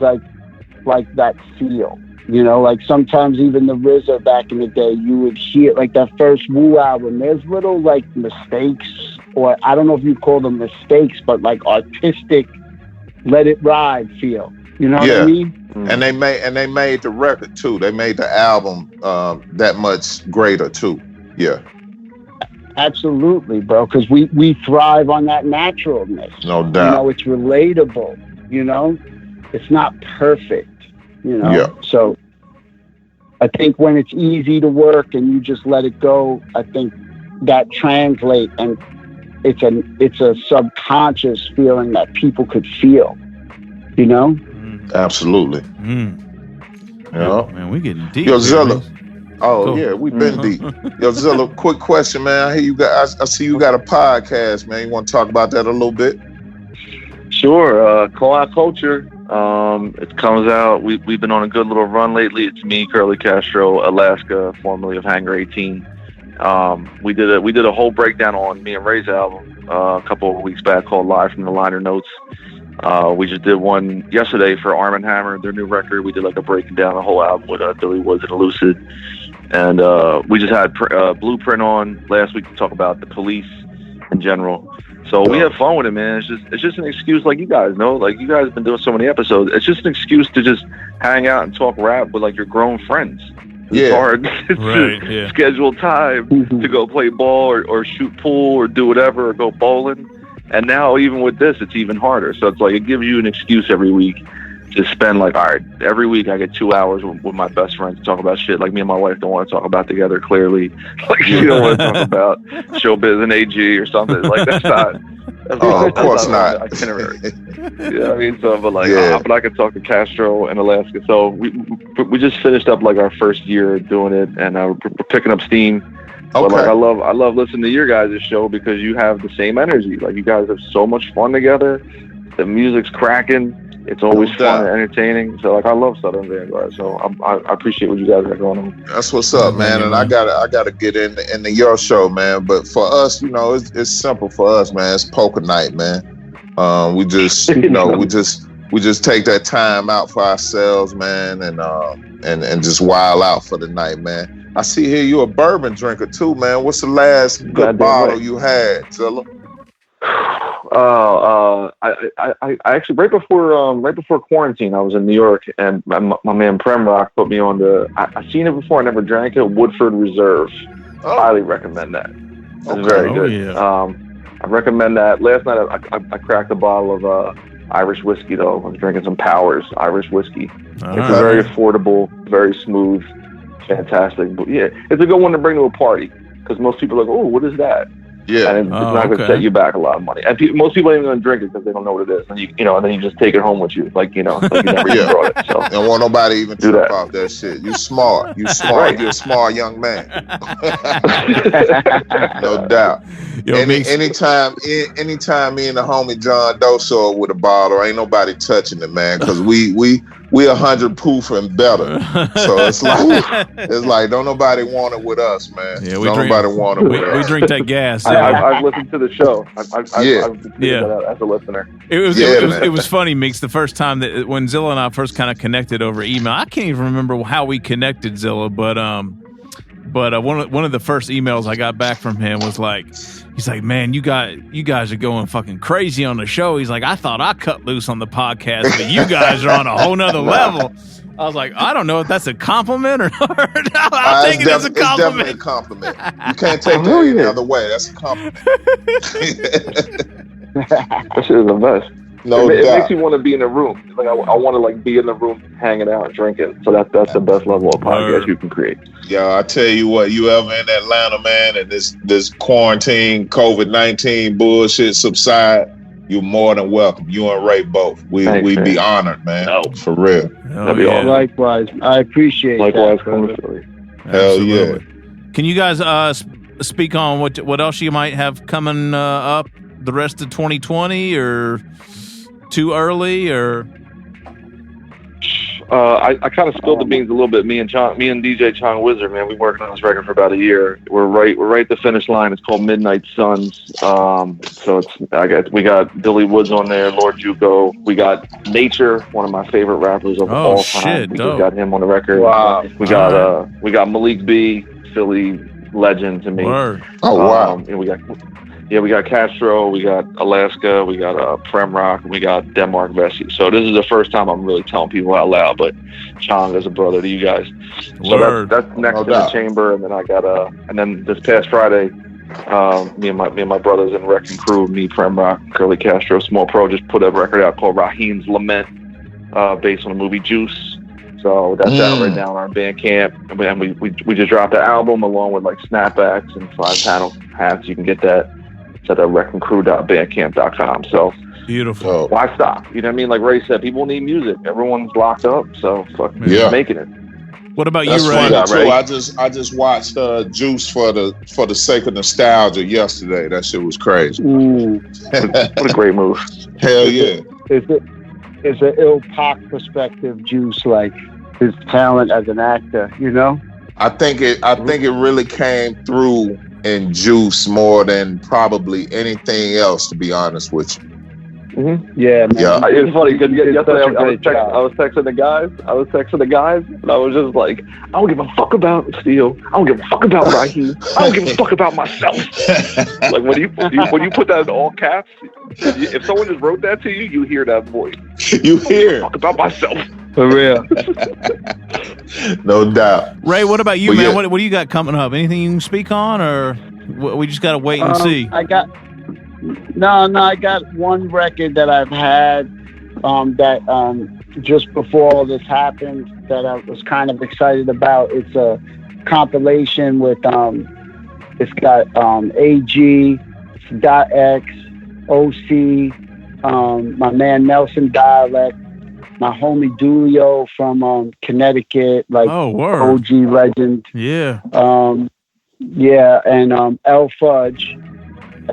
like that feel. You know, like sometimes even the RZA back in the day, you would hear like that first Wu album, there's little like mistakes, or I don't know if you call them mistakes, but like artistic, let it ride feel. You know what I mean? And they made the record too. They made the album that much greater too. Yeah. Absolutely, bro. Because we thrive on that naturalness. No doubt. You know, it's relatable. You know, it's not perfect. You know, so I think when it's easy to work and you just let it go, I think that translates, and it's a subconscious feeling that people could feel. You know, absolutely. Yeah, man, we getting deep. Yo, Zilla. Oh Cool. yeah, we been deep. Yo, Zilla, quick question, man. I hear you got. I see you got a podcast, man. You want to talk about that a little bit? Sure. Call Out Culture. It comes out. We've been on a good little run lately. It's me, Curly Castro, Alaska, formerly of Hangar 18. We did a whole breakdown on me and Ray's album a couple of weeks back called Live from the Liner Notes. We just did one yesterday for Arm & Hammer, their new record. We did like a breaking down the whole album with Billy Woods and Lucid. And we just had Blueprint on last week to talk about the police in general. So we have fun with it, man. It's just an excuse, like you guys know. Like you guys have been doing so many episodes. It's just an excuse to just hang out and talk rap with like your grown friends. It's hard to schedule time to go play ball or shoot pool or do whatever or go bowling. And now even with this, it's even harder. So it's like it gives you an excuse every week to spend like, all right, every week I get 2 hours with my best friends to talk about shit like me and my wife don't want to talk about together, clearly. Like she don't want to talk about showbiz and AG or something. Like that's not. Of course not. Itinerary. Yeah, I mean, so but like, but I could talk to Castro in Alaska. So we just finished up like our first year doing it, and we're picking up steam. But like I love listening to your guys' show because you have the same energy. Like you guys have so much fun together. The music's cracking. It's always fun and entertaining. So like I love Southern Vanguard. So I appreciate what you guys got going on. That's what's up, man. And I gotta get into your show, man. But for us, you know, it's simple for us, man. It's poker night, man. We just we just take that time out for ourselves, man, and just wild out for the night, man. I see here you a bourbon drinker too, man. What's the last good bottle you had, Zilla? I actually right before quarantine, I was in New York, and my man Premrock put me on I seen it before, I never drank it. Woodford Reserve. Highly recommend that. It's very good. Yeah. I recommend that. Last night I cracked a bottle of Irish whiskey though. I was drinking some Powers Irish whiskey. It's very affordable, very smooth, fantastic. But yeah, it's a good one to bring to a party because most people are like, oh, what is that? Yeah, and it's not going to set you back a lot of money. And most people ain't going to drink it because they don't know what it is. And and then you just take it home with you, like you never even brought it. So don't want nobody even trip off that shit. You smart. You smart. Right. You're a smart young man. No doubt. Anytime me and the homie John Doe show up with a bottle, ain't nobody touching it, man, because we 100 proof and better. So it's like don't nobody want it with us, man. Yeah, nobody want it with us. We drink that gas. I've listened to the show. I've that as a listener. It was funny, Meeks. The first time that when Zilla and I first kind of connected over email, I can't even remember how we connected, Zilla, but one of the first emails I got back from him was like, he's like, man, you guys are going fucking crazy on the show. He's like, I thought I cut loose on the podcast, but you guys are on a whole nother level. I was like, I don't know if that's a compliment or not. I'll take it as a compliment. It's definitely a compliment. You can't take that any other way. That's a compliment. That shit is the best. No it makes you want to be in the room. Like I want to like be in the room, hanging out, and drinking. So that's the best level of podcast you can create. Yeah, I tell you what, you ever in Atlanta, man, and this quarantine COVID-19 bullshit subside, you're more than welcome. You and Ray both. We'd be honored, man. No. For real. That'd be awesome. Likewise. I appreciate that. Hell yeah. Can you guys speak on what else you might have coming up the rest of 2020, or too early, or? I kind of spilled the beans a little bit. Me and DJ Chong Wizard, man, we've been working on this record for about a year. We're right at the finish line. It's called Midnight Suns. So we got Billy Woods on there, Lord Juco. We got Nature, one of my favorite rappers of all time. We just got him on the record. Wow. We got Malik B, Philly legend to me. Word. Oh wow. And we got Castro, we got Alaska, we got Premrock, and we got Denmark Vesey. So this is the first time I'm really telling people out loud, but Chong is a brother to you guys. So that's next to the chamber, and then I got and then this past Friday, me and my brothers in Wrecking Crew, me, Premrock, Curly Castro, Small Pro, just put a record out called Raheem's Lament, based on the movie Juice. So that's out right now on our Bandcamp, and we just dropped the album along with like snapbacks and 5-panel hats. You can get that at wreckingcrew.bandcamp.com. So beautiful. Why stop? You know what I mean? Like Ray said, people need music. Everyone's locked up, so making it. What about That's you, Ray? Ray? I just watched Juice for the sake of nostalgia yesterday. That shit was crazy. What a great move. Hell yeah. It's an ill Pac perspective, Juice, like his talent as an actor, you know? I think it really came through in Juice more than probably anything else, to be honest with you. Yeah, man. Yeah, it's funny because yesterday I was texting the guys. And I was just like, I don't give a fuck about Steel. I don't give a fuck about Raheem. I don't give a fuck about myself. Like when you put that in all caps, if someone just wrote that to you, you hear that voice. You hear? Fuck about myself. For real. No doubt. Ray, what about you, Well, man? yeah. What do you got coming up? Anything you can speak on, or we just got to wait and see? I got one record that I've had that just before all this happened that I was kind of excited about. It's a compilation with it's got AG, .X, OC, my man Nelson Dialect, my homie Dulio from Connecticut, like OG legend. Yeah. Yeah, and L Fudge.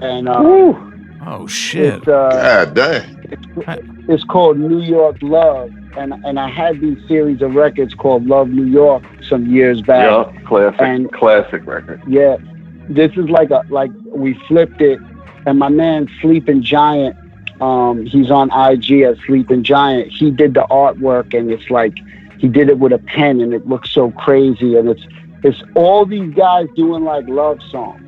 And oh shit! It's, God damn. It's called New York Love, and I had these series of records called Love New York some years back. Yeah, classic record. Yeah, this is like we flipped it, and my man Sleeping Giant, he's on IG as Sleeping Giant. He did the artwork, and it's like he did it with a pen, and it looks so crazy, and it's all these guys doing like love songs.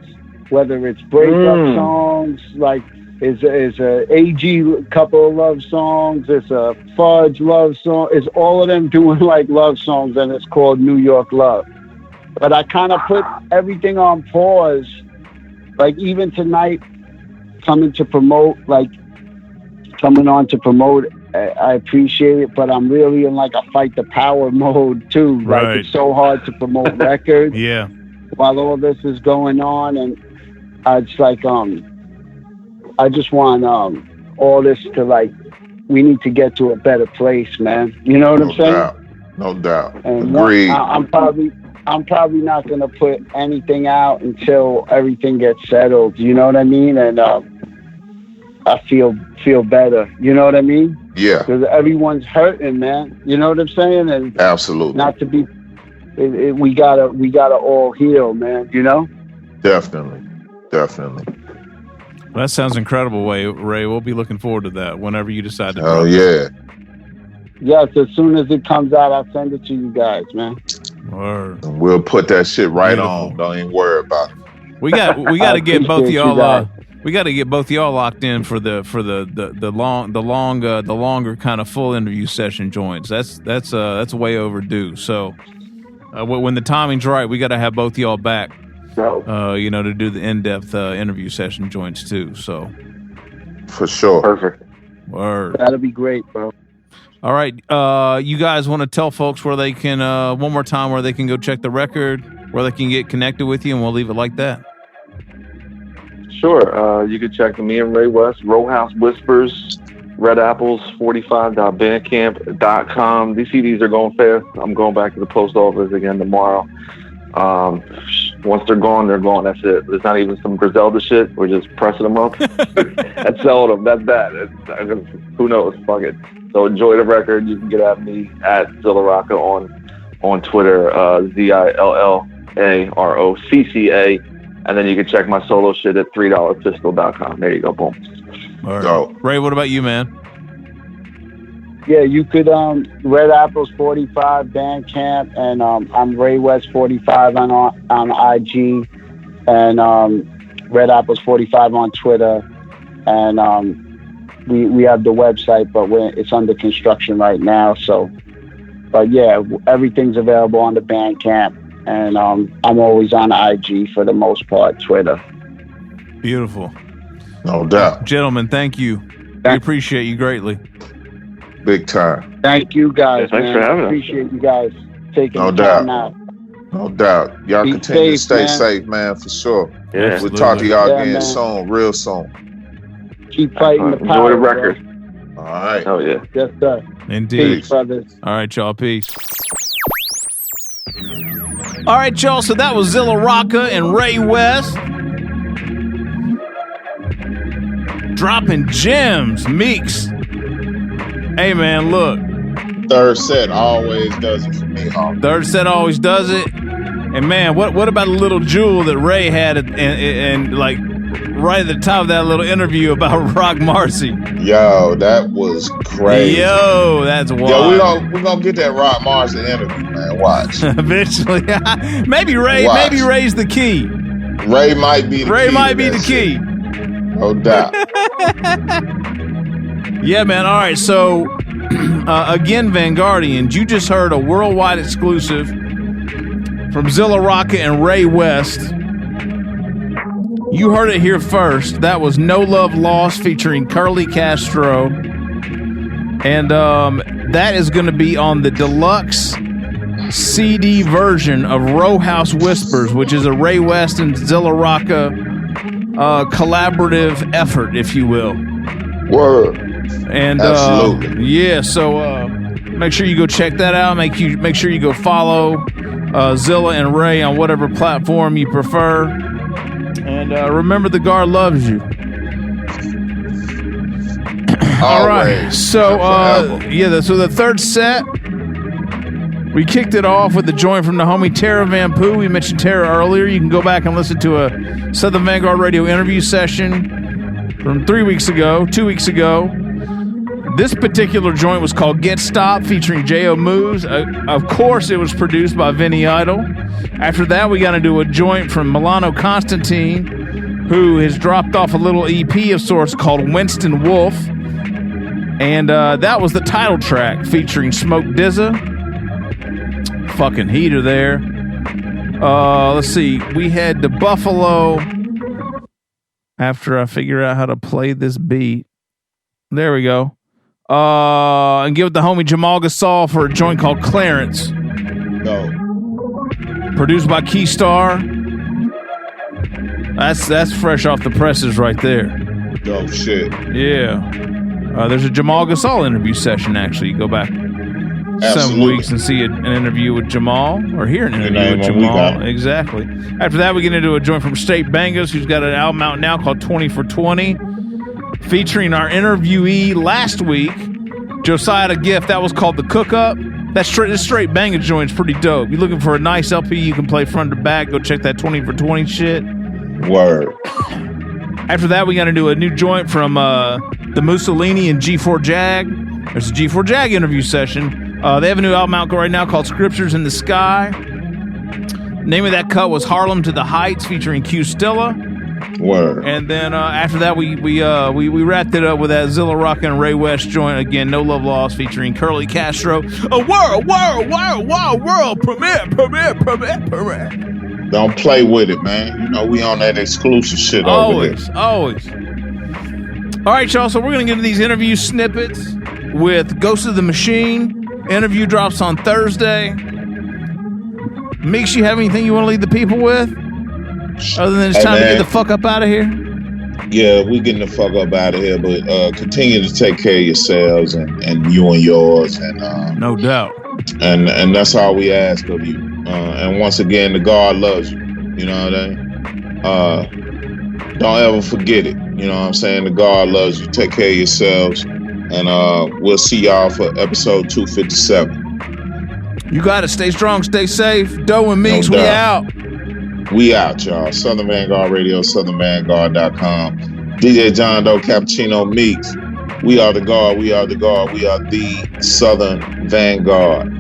Whether it's breakup songs, like is a AG couple of love songs, it's a Fudge love song, it's all of them doing like love songs, and it's called New York Love. But I kind of put everything on pause, like even tonight, coming on to promote. I appreciate it, but I'm really in like a fight the power mode too. Like Right. it's so hard to promote records. Yeah. While all this is going on, and it's like I just want all this to like we need to get to a better place, man. You know what I'm saying? No doubt. And Agreed. I'm probably not gonna put anything out until everything gets settled. You know what I mean? And I feel better. You know what I mean? Yeah. Because everyone's hurting, man. You know what I'm saying? And absolutely. Not to be. We gotta all heal, man. You know? Definitely. Well, that sounds incredible, Ray. We'll be looking forward to that whenever you decide to. Oh yeah. Yes, as soon as it comes out, I'll send it to you guys, man. Word. And we'll put that shit right Beautiful. on. Don't even worry about it. We got to get both of appreciate you y'all. guys. We got to get both of y'all locked in for the longer kind of full interview session joints. That's way overdue. So when the timing's right, we got to have both of y'all back. To do the in-depth interview session joints too. So for sure. Perfect. Word. That'll be great, bro. All right. You guys want to tell folks where they can one more time where they can go check the record, where they can get connected with you, and we'll leave it like that. Sure. You can check me and Ray West, Rowhouse Whispers, Red Apples, 45.bandcamp.com. These CDs are going fast. I'm going back to the post office again tomorrow. Once they're gone, they're gone. That's it. There's not even some Griselda shit. We're just pressing them up and selling them. That's that. Who knows? Fuck it. So enjoy the record. You can get at me at ZILLA ROCCA on Twitter, ZILLAROCCA. And then you can check my solo shit at $3pistol.com. There you go. Boom. All right. Ray, what about you, man? Yeah, you could Red Apples 45 Bandcamp, and I'm Ray West 45 on IG, and Red Apples 45 on Twitter, and we have the website, but it's under construction right now. So, but yeah, everything's available on the Bandcamp, and I'm always on IG for the most part, Twitter. Beautiful. No doubt. Gentlemen, thank you. We appreciate you greatly. Big time. Thank you guys. Yeah, thanks for having us. Appreciate you guys taking No the time doubt. out. No doubt. Y'all Be continue to safe, stay man. safe, man, for sure. Yeah. We'll talk to y'all Yeah, again man. soon, real soon. Keep fighting the Enjoy power. the record. All right. Oh, yeah. Yes, sir. Indeed. Peace, brothers. All right, y'all. Peace. All right, y'all. So that was ZILLA ROCCA and Ray West. Dropping gems. Meeks. Hey, man, look. Third set always does it for me, homie. Third set always does it. And, man, what about a little jewel that Ray had and like right at the top of that little interview about Rock Marcy. Yo, that was crazy. Yo, that's wild. Yo, we're gonna get that Rock Marcy interview, man. Watch. Eventually. Maybe Ray's the key. Ray might be the key. No doubt. Yeah, man. All right. So, again, Vangardians, you just heard a worldwide exclusive from ZILLA ROCCA and Ray West. You heard it here first. That was No Love Lost featuring Curly Castro. And that is going to be on the deluxe CD version of Rowhouse Whispers, which is a Ray West and ZILLA ROCCA collaborative effort, if you will. Word. And absolutely. Yeah, so make sure you go check that out. Make sure you go follow Zilla and Ray on whatever platform you prefer. And remember, the guard loves you. All right. So so the third set, we kicked it off with the joint from the homie Tara Van Poo. We mentioned Tara earlier. You can go back and listen to a Southern Vanguard Radio interview session from 2 weeks ago. This particular joint was called Get Stopped, featuring J.O. Moves. Of course, it was produced by Vinny Idol. After that, we got into a joint from Milano Constantine, who has dropped off a little EP of sorts called Winston Wolf. And that was the title track, featuring Smoke Dizza. Fucking heater there. Let's see. We had the Buffalo. After I figure out how to play this beat. There we go. And give it the homie Jamal Gasol for a joint called Clarence. No. Produced by Keystar. That's fresh off the presses right there. Dope shit. Yeah. There's a Jamal Gasol interview session, actually. You go back 7 weeks and see an interview with Jamal, or hear an interview with Jamal. Exactly. After that, we get into a joint from State Bangers, who's got an album out now called 20 for 20, featuring our interviewee last week, Josiah the Gift. That was called The Cook Up. This straight Bangers joint's pretty dope. You're looking for a nice LP you can play front to back, go check that 20 for 20 shit. Word. After that, we got into a new joint from the Mussolini and G4 Jag. There's a G4 Jag interview session. They have a new album out right now called Scriptures in the Sky. Name of that cut was Harlem to the Heights, featuring Q Stilla. Word. And then after that, we wrapped it up with that ZILLA ROCCA and Ray West joint again, No Love Lost, featuring Curly Castro. A world premiere. Don't play with it, man. You know we on that exclusive shit always. All right, y'all. So we're gonna get into these interview snippets with Ghost of the Machine. Interview drops on Thursday. Meeks, you have anything you want to lead the people with? Other than it's time to get the fuck up out of here? Yeah, we getting the fuck up out of here, but continue to take care of yourselves and you and yours. And no doubt. And that's all we ask of you. And once again, the God loves you. You know what I mean? Don't ever forget it. You know what I'm saying? The God loves you. Take care of yourselves. And we'll see y'all for episode 257. You got it. Stay strong, stay safe. Doe and Meeks, we out. We out, y'all. Southern Vanguard Radio, southernvanguard.com. DJ John Doe, Cappuccino, Meeks. We are the guard. We are the guard. We are the Southern Vanguard.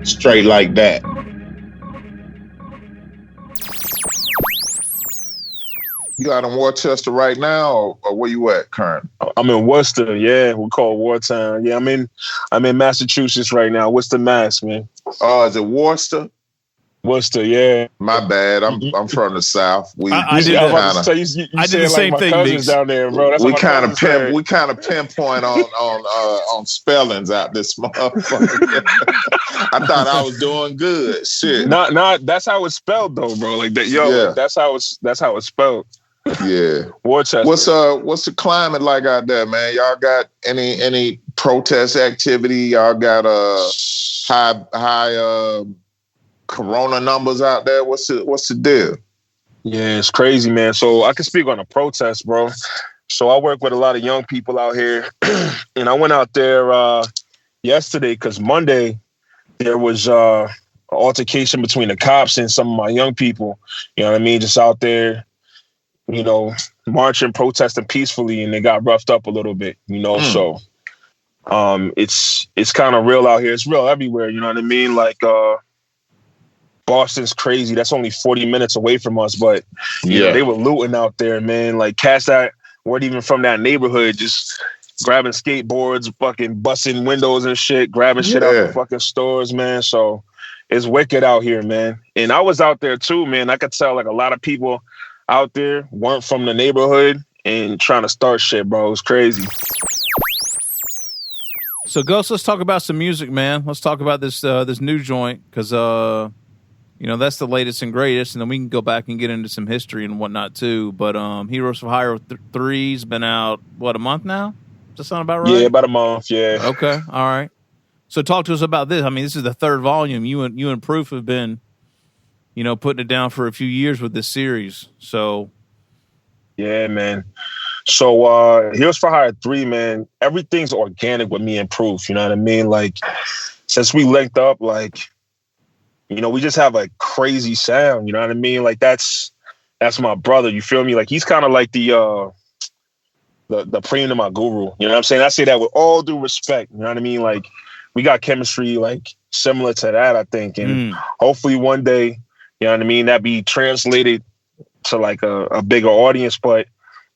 Straight like that. You out in Worcester right now, or where you at, Kern? I'm in Worcester. Yeah, we call Wartown. Yeah, I'm in Massachusetts right now. Worcester, Mass, man. Oh, is it Worcester? Worcester, yeah. My bad. I'm from the South. I did the same thing, Meeks. Down there, bro. That's we kind of pinpoint on spellings out this motherfucker. I thought I was doing good. Shit. Not. That's how it's spelled, though, bro. Like that. Yo, yeah. That's how it's spelled. Yeah. Worcester. What's the climate like out there, man? Y'all got any protest activity? Y'all got high corona numbers out there? What's the deal? Yeah, it's crazy, man. So I can speak on a protest, bro. So I work with a lot of young people out here, and I went out there yesterday because Monday there was a altercation between the cops and some of my young people. You know what I mean? Just out there, you know, marching, protesting peacefully, and they got roughed up a little bit. You know, so it's kind of real out here. It's real everywhere. You know what I mean? Like Boston's crazy. That's only 40 minutes away from us, but you know, they were looting out there, man. Like cats that weren't even from that neighborhood, just grabbing skateboards, fucking busting windows and shit, grabbing shit out the fucking stores, man. So it's wicked out here, man. And I was out there too, man. I could tell like a lot of people out there weren't from the neighborhood and trying to start shit, bro. It was crazy. So Ghost, let's talk about some music, man. Let's talk about this this new joint, because you know, that's the latest and greatest, and then we can go back and get into some history and whatnot too. But Heroes for Hire 3's been out, what, a month now? Does that sound about right? Yeah, about a month, yeah. Okay, all right. So talk to us about this. I mean, this is the third volume. You and Proof have been, you know, putting it down for a few years with this series. So yeah, man. So Heroes for Hire 3, man, everything's organic with me and Proof, you know what I mean? Like, since we linked up, like, you know, we just have a crazy sound, you know what I mean? Like, that's my brother, you feel me? Like, he's kind of like the preem to my guru, you know what I'm saying? I say that with all due respect, you know what I mean? Like, we got chemistry, like, similar to that, I think. And hopefully one day, you know what I mean, that be translated to, like, a bigger audience. But,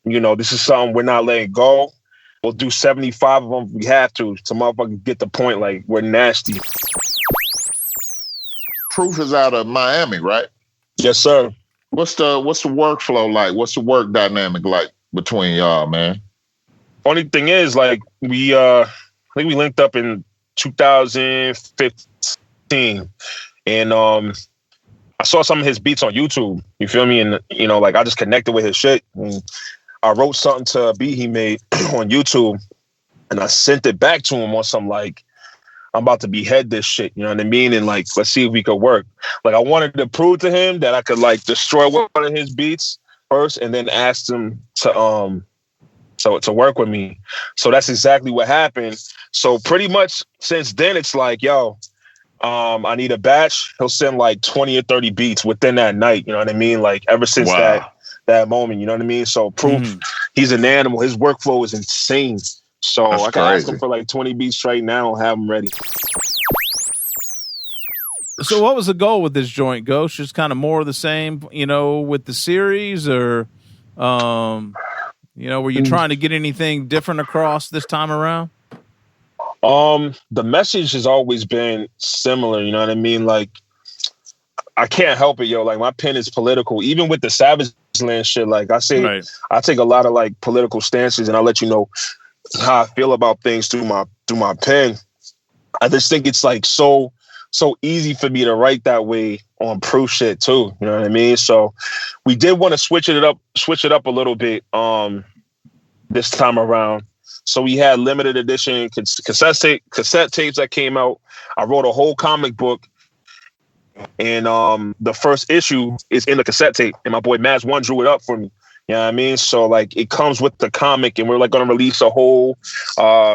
you know, this is something we're not letting go. We'll do 75 of them if we have to motherfuckers get the point, like, we're nasty. Proof is out of Miami, right? Yes, sir. What's the workflow like? What's the work dynamic like between y'all, man? Only thing is, like, we I think we linked up in 2015, and I saw some of his beats on YouTube. You feel me? And you know, like, I just connected with his shit. And I wrote something to a beat he made on YouTube, and I sent it back to him on some, like, I'm about to behead this shit, you know what I mean? And, like, let's see if we could work. Like, I wanted to prove to him that I could, like, destroy one of his beats first and then ask him to work with me. So that's exactly what happened. So pretty much since then, it's like, yo, I need a batch. He'll send like 20 or 30 beats within that night, you know what I mean? Like, ever since that moment, you know what I mean? So Proof, he's an animal. His workflow is insane. So I can ask him for like 20 beats right now and have them ready. So what was the goal with this joint, Ghost? Just kind of more of the same, you know, with the series, or, you know, were you trying to get anything different across this time around? The message has always been similar, you know what I mean? Like, I can't help it, yo. Like, my pen is political. Even with the SAVAGELAND shit, like, I say, I take a lot of, like, political stances, and I'll let you know how I feel about things through my pen. I just think it's like so easy for me to write that way on Proof shit too. You know what I mean? So we did want to switch it up a little bit this time around. So we had limited edition cassette tapes that came out. I wrote a whole comic book, and the first issue is in the cassette tape, and my boy Maz One drew it up for me. You know what I mean? So, like, it comes with the comic, and we're, like, going to release a whole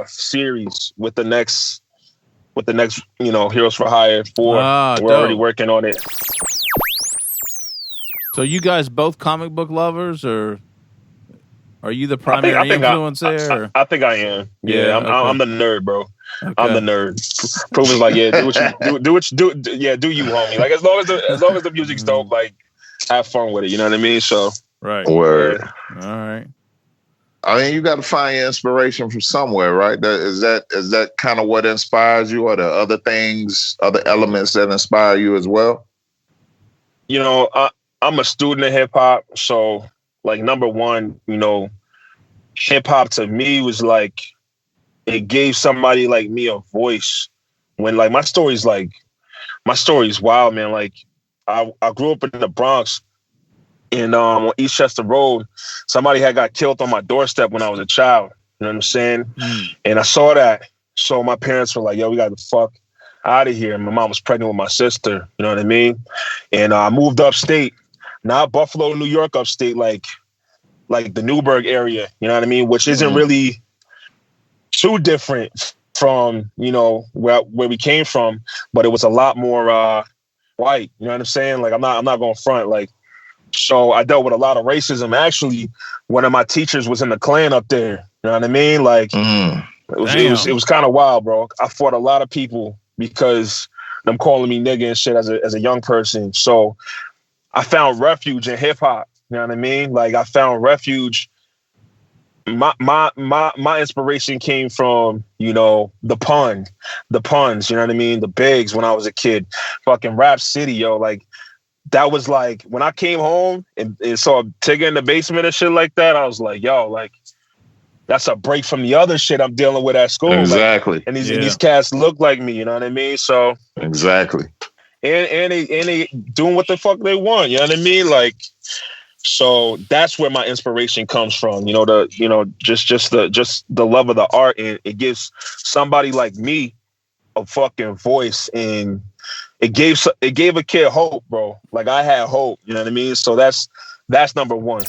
series with the next, you know, Heroes for Hire 4. We're already working on it. So you guys both comic book lovers, or are you the primary influence there? I think I am. Yeah, I'm the nerd, bro. Okay. I'm the nerd. Proof is like, yeah, do you, homie? Like, as long as the music's dope, like, have fun with it. You know what I mean? So. Right. Word. All right. I mean, you got to find your inspiration from somewhere, right? Is that kind of what inspires you, or the other things, other elements that inspire you as well? You know, I'm a student of hip hop, so, like, number one, you know, hip hop to me was like, it gave somebody like me a voice. When, like, my story's wild, man. Like, I grew up in the Bronx. And on Eastchester Road, somebody had got killed on my doorstep when I was a child. You know what I'm saying? And I saw that. So my parents were like, yo, we got to fuck out of here. And my mom was pregnant with my sister. You know what I mean? And I moved upstate. Not Buffalo, New York upstate, like the Newburgh area. You know what I mean? Which isn't really too different from, you know, where we came from. But it was a lot more white. You know what I'm saying? Like I'm not going front. Like, so I dealt with a lot of racism. Actually, one of my teachers was in the Klan up there. You know what I mean? Like it was kind of wild, bro. I fought a lot of people because them calling me nigga and shit as a young person. So I found refuge in hip hop. You know what I mean? Like I found refuge. My inspiration came from, you know, the puns, you know what I mean? The bigs when I was a kid. Fucking Rap City, yo. Like that was like when I came home and saw Tigger in the basement and shit like that, I was like, yo, like that's a break from the other shit I'm dealing with at school. Exactly. Like, and these cats look like me, you know what I mean? So exactly. And they doing what the fuck they want, you know what I mean? Like, so that's where my inspiration comes from, just the love of the art, and it gives somebody like me a fucking voice, and it gave a kid hope, bro. Like I had hope, you know what I mean? So that's number one.